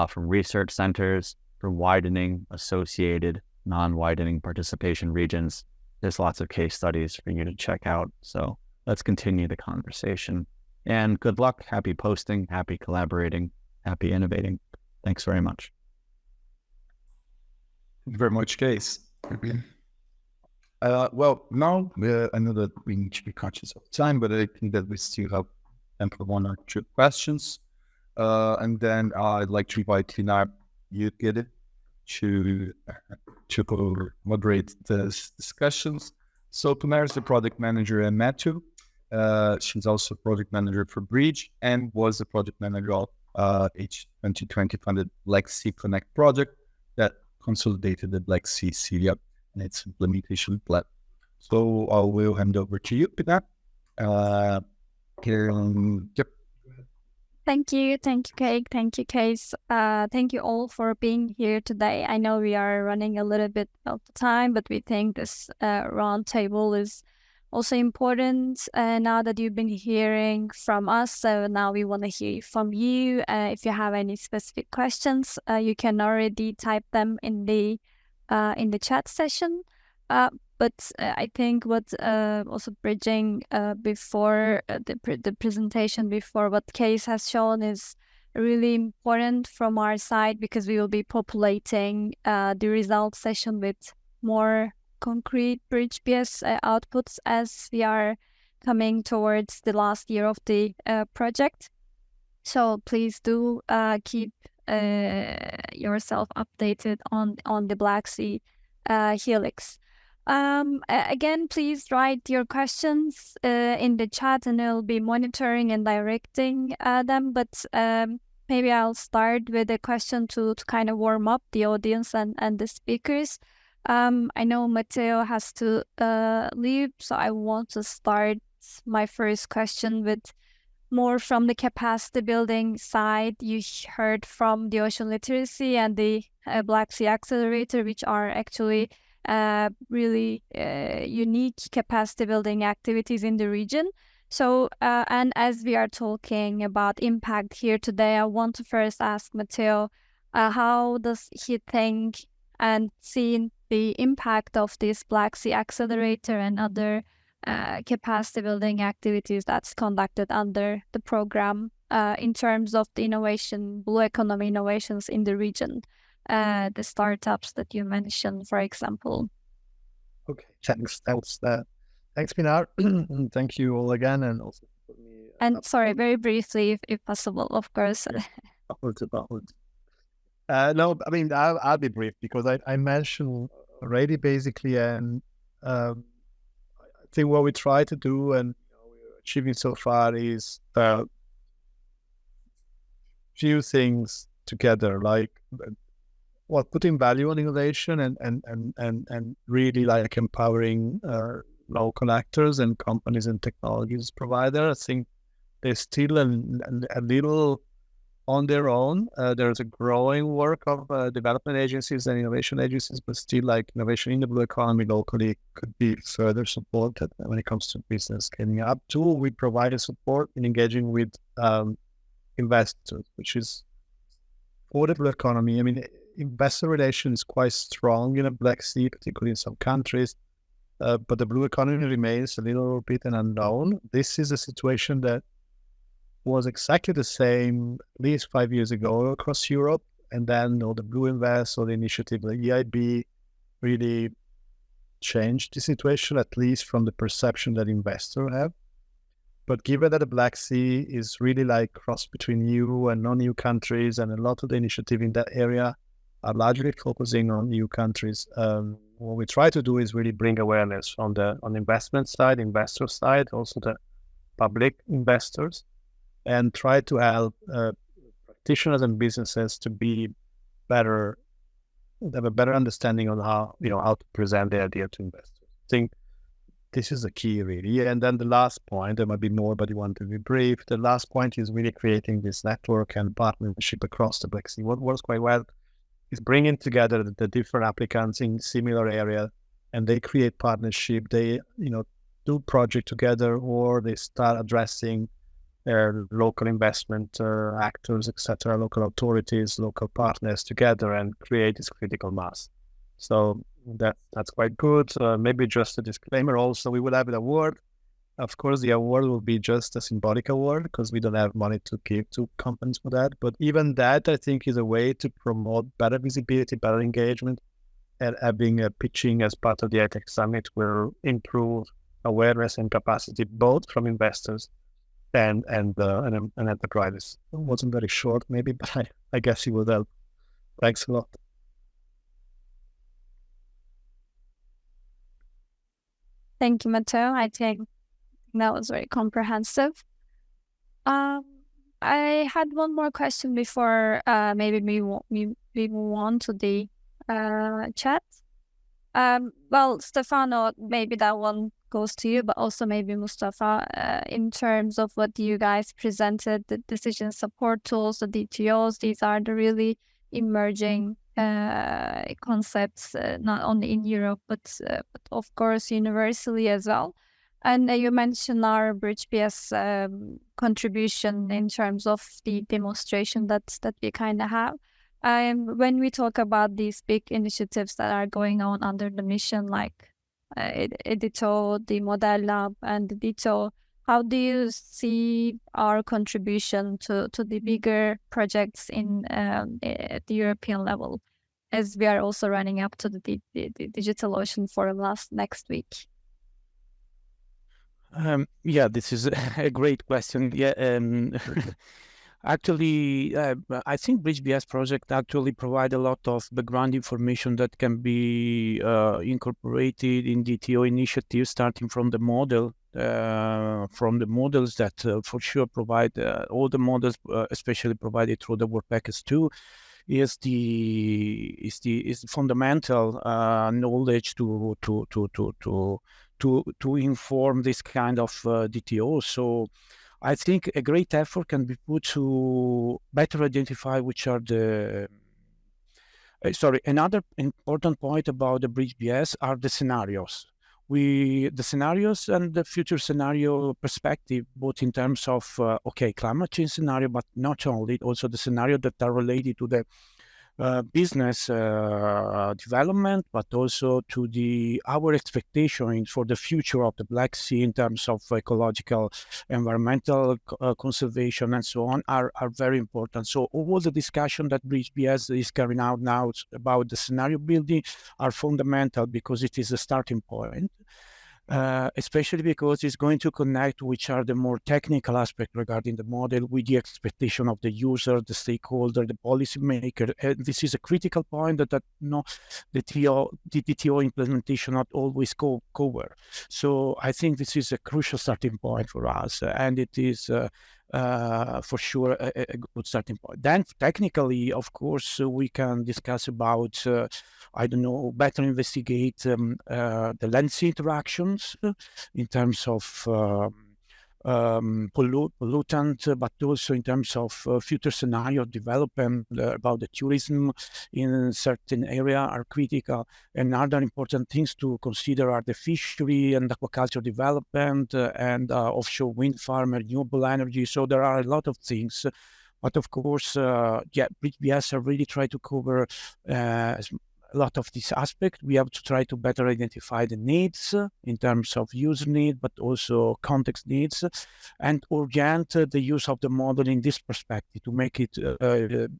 S6: from research centers, from widening, associated, non-widening participation regions. There's lots of case studies for you to check out. So let's continue the conversation. And good luck. Happy posting, happy collaborating, happy innovating. Thanks very much.
S1: Thank you very much, Case. Well, now I know that we need to be conscious of time, but I think that we still have time for one or two questions. And then I'd like to invite Tina Yudgid to moderate this discussions. So Tina is the product manager at Matthew. She's also project manager for Bridge and was the project manager of H2020 funded Black Sea Connect project that consolidated the Black Sea Syria and its implementation plan. So I will hand over to you, Pina. Yep.
S7: Thank you, Cake. Thank you, Case. Thank you all for being here today. I know we are running a little bit out of time, but we think this round table is also important now that you've been hearing from us. So now we want to hear from you. If you have any specific questions, you can already type them in the chat session. But I think what also bridging before the presentation before what Case has shown is really important from our side, because we will be populating the results session with more concrete BRIDGE-BS outputs as we are coming towards the last year of the project. So please do keep yourself updated on the Black Sea Helix. Again, please write your questions in the chat, and I'll be monitoring and directing them. But maybe I'll start with a question to kind of warm up the audience and the speakers. I know Matteo has to leave, so I want to start my first question with more from the capacity building side. You heard from the Ocean Literacy and the Black Sea Accelerator, which are actually really unique capacity building activities in the region. So, and as we are talking about impact here today, I want to first ask Matteo, how does he think and see the impact of this Black Sea Accelerator and other capacity building activities that's conducted under the program in terms of the innovation, blue economy innovations in the region, the startups that you mentioned, for example?
S4: Okay, thanks, Pinar. Thank you all again, and also for me.
S7: And sorry, very briefly, if possible, of course.
S4: No, I mean, I'll be brief because I mentioned already basically, and I think what we try to do and we're achieving so far is few things together, like putting value on innovation and really like empowering local actors and companies and technologies providers. I think they're still a little on their own. There's a growing work of development agencies and innovation agencies, but still like innovation in the blue economy locally could be further supported when it comes to business scaling up. Two, we provide support in engaging with investors, which is for the blue economy. I mean, investor relations is quite strong in the Black Sea, particularly in some countries, but the blue economy remains a little bit an unknown. This is a situation that was exactly the same at least 5 years ago across Europe, and then the Blue Invest or the initiative, the EIB, really changed the situation, at least from the perception that investors have. But given that the Black Sea is really like cross between EU and non-EU countries, and a lot of the initiative in that area are largely focusing on EU countries, what we try to do is really bring awareness on the investment side, investor side, also the public investors, and try to help practitioners and businesses to be better, have a better understanding on how to present the idea to investors. I think this is the key, really. And then the last point, there might be more, but you want to be brief. The last point is really creating this network and partnership across the Black Sea. What works quite well is bringing together the different applicants in similar area, and they create partnership. They, do project together, or they start addressing their local investment actors, etc., local authorities, local partners together, and create this critical mass. So that's quite good. Maybe just a disclaimer also, we will have an award. Of course, the award will be just a symbolic award because we don't have money to give to companies for that. But even that, I think, is a way to promote better visibility, better engagement, and having a pitching as part of the iTech Summit will improve awareness and capacity, both from investors and enterprises. It wasn't very short, maybe, but I guess it would help. Thanks a lot.
S7: Thank you, Matteo. I think that was very comprehensive. I had one more question before maybe we move on to the chat. Well, Stefano, maybe that one goes to you, but also maybe Mustafa, in terms of what you guys presented, the decision support tools, the DTOs, these are the really emerging concepts, not only in Europe, but of course universally as well. And you mentioned our BRIDGE-BS contribution in terms of the demonstration that we kind of have. When we talk about these big initiatives that are going on under the mission, like Edito, the Model Lab, and the DITO, how do you see our contribution to the bigger projects at the European level, as we are also running up to the DigitalOcean Forum next week?
S3: Yeah, this is a great question. Yeah, Actually, I think BRIDGE-BS project actually provide a lot of background information that can be incorporated in DTO initiatives, starting from the model, from the models that for sure provide all the models, especially provided through the work package 2, is the fundamental knowledge to inform this kind of DTO. So I think a great effort can be put to better identify which are the another important point about the BRIDGE-BS are the scenarios. The scenarios and the future scenario perspective, both in terms of climate change scenario, but not only, also the scenario that are related to the business development, but also to our expectations for the future of the Black Sea in terms of ecological, environmental conservation, and so on, are very important. So all the discussion that BRIDGE-BS is carrying out now about the scenario building are fundamental, because it is a starting point. Especially because it's going to connect which are the more technical aspects regarding the model with the expectation of the user, the stakeholder, the policymaker. This is a critical point that the DTO implementation not always cover. So I think this is a crucial starting point for us, and it is for sure a good starting point. Then technically, of course, we can discuss about better investigate the land interactions in terms of pollutant, but also in terms of future scenario development about the tourism in certain area are critical. And other important things to consider are the fishery and aquaculture development and offshore wind farm, renewable energy. So there are a lot of things. But of course, BRIDGE-BS really try to cover a lot of this aspect. We have to try to better identify the needs in terms of user need, but also context needs, and orient the use of the model in this perspective to make it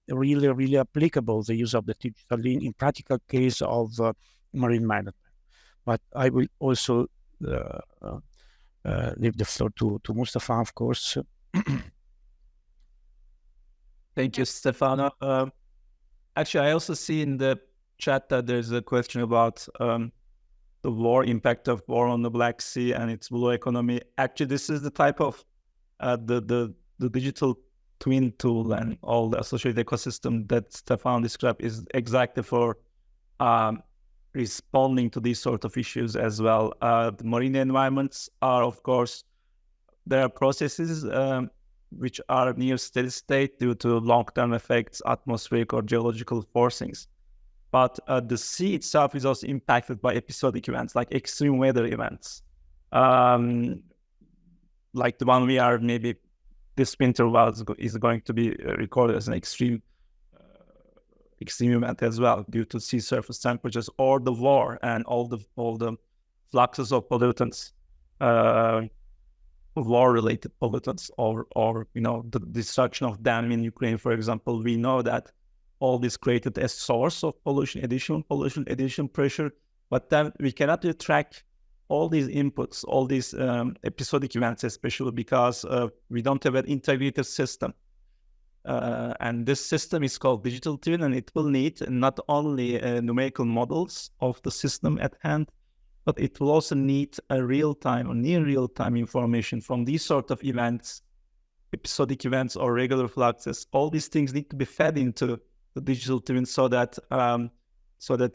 S3: really, really applicable, the use of the digital link in practical case of marine management. But I will also leave the floor to Mustafa, of course.
S2: Thank you, Stefano. Actually, I also see in the chat that there's a question about the impact of war on the Black Sea and its blue economy. Actually, this is the type of the digital twin tool and all the associated ecosystem that Stefano described is exactly for responding to these sort of issues as well. The marine environments are, of course, there are processes which are near steady state due to long-term effects, atmospheric or geological forcings. But the sea itself is also impacted by episodic events, like extreme weather events. Like the one we are maybe this winter is going to be recorded as an extreme event as well, due to sea surface temperatures or the war and all the fluxes of pollutants, war-related pollutants, or the destruction of dam in Ukraine, for example. We know that all this created a source of pollution, additional pressure, but then we cannot really track all these inputs, all these episodic events, especially because we don't have an integrated system. And this system is called digital twin, and it will need not only numerical models of the system at hand, but it will also need a real-time or near real-time information from these sort of events, episodic events or regular fluxes. All these things need to be fed into the digital twin so that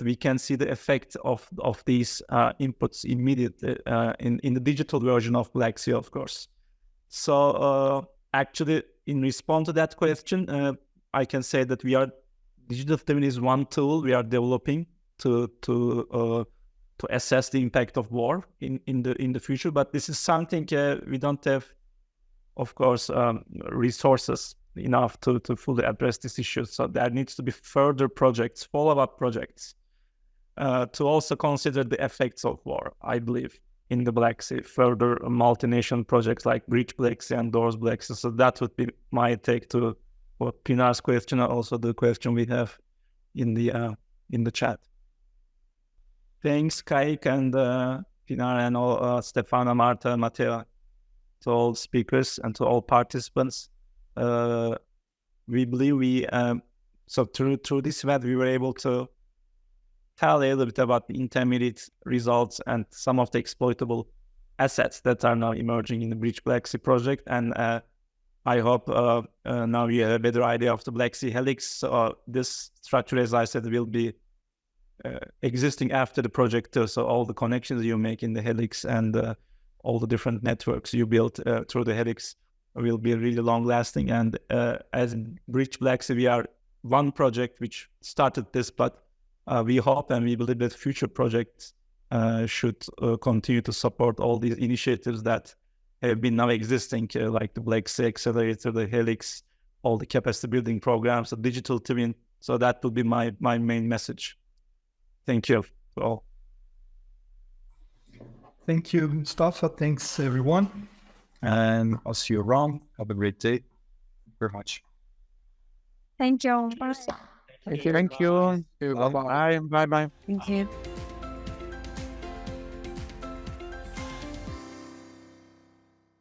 S2: we can see the effect of these inputs immediately in the digital version of Black Sea, of course. So actually, in response to that question, I can say that digital twin is one tool we are developing to assess the impact of war in the future. But this is something we don't have, of course, resources enough to fully address this issue. So there needs to be further projects, follow-up projects, to also consider the effects of war, I believe, in the Black Sea, further multinational projects like Bridge-Black Sea and Doors Black Sea. So that would be my take to what Pinar's question, and also the question we have in the chat. Thanks, Kayık and Pinar and all, Stefano, Marta, Matteo, to all speakers and to all participants. we believe so through this event, we were able to tell a little bit about the intermediate results and some of the exploitable assets that are now emerging in the BRIDGE-BS project. And I hope now you have a better idea of the Black Sea Helix. This structure, as I said, will be existing after the project. So all the connections you make in the Helix and all the different networks you build through the Helix will be really long lasting. And as BRIDGE-BS, we are one project which started this, but we hope and we believe that future projects should continue to support all these initiatives that have been now existing, like the Black Sea Accelerator, the Helix, all the capacity building programs, the digital twin. So that will be my main message. Thank you to all.
S1: Thank you, Mustafa. Thanks, everyone. And I'll see you around. Have a great day. Very much.
S7: Thank you. Bye.
S3: Thank you. Bye-bye. Bye-bye.
S5: Thank you.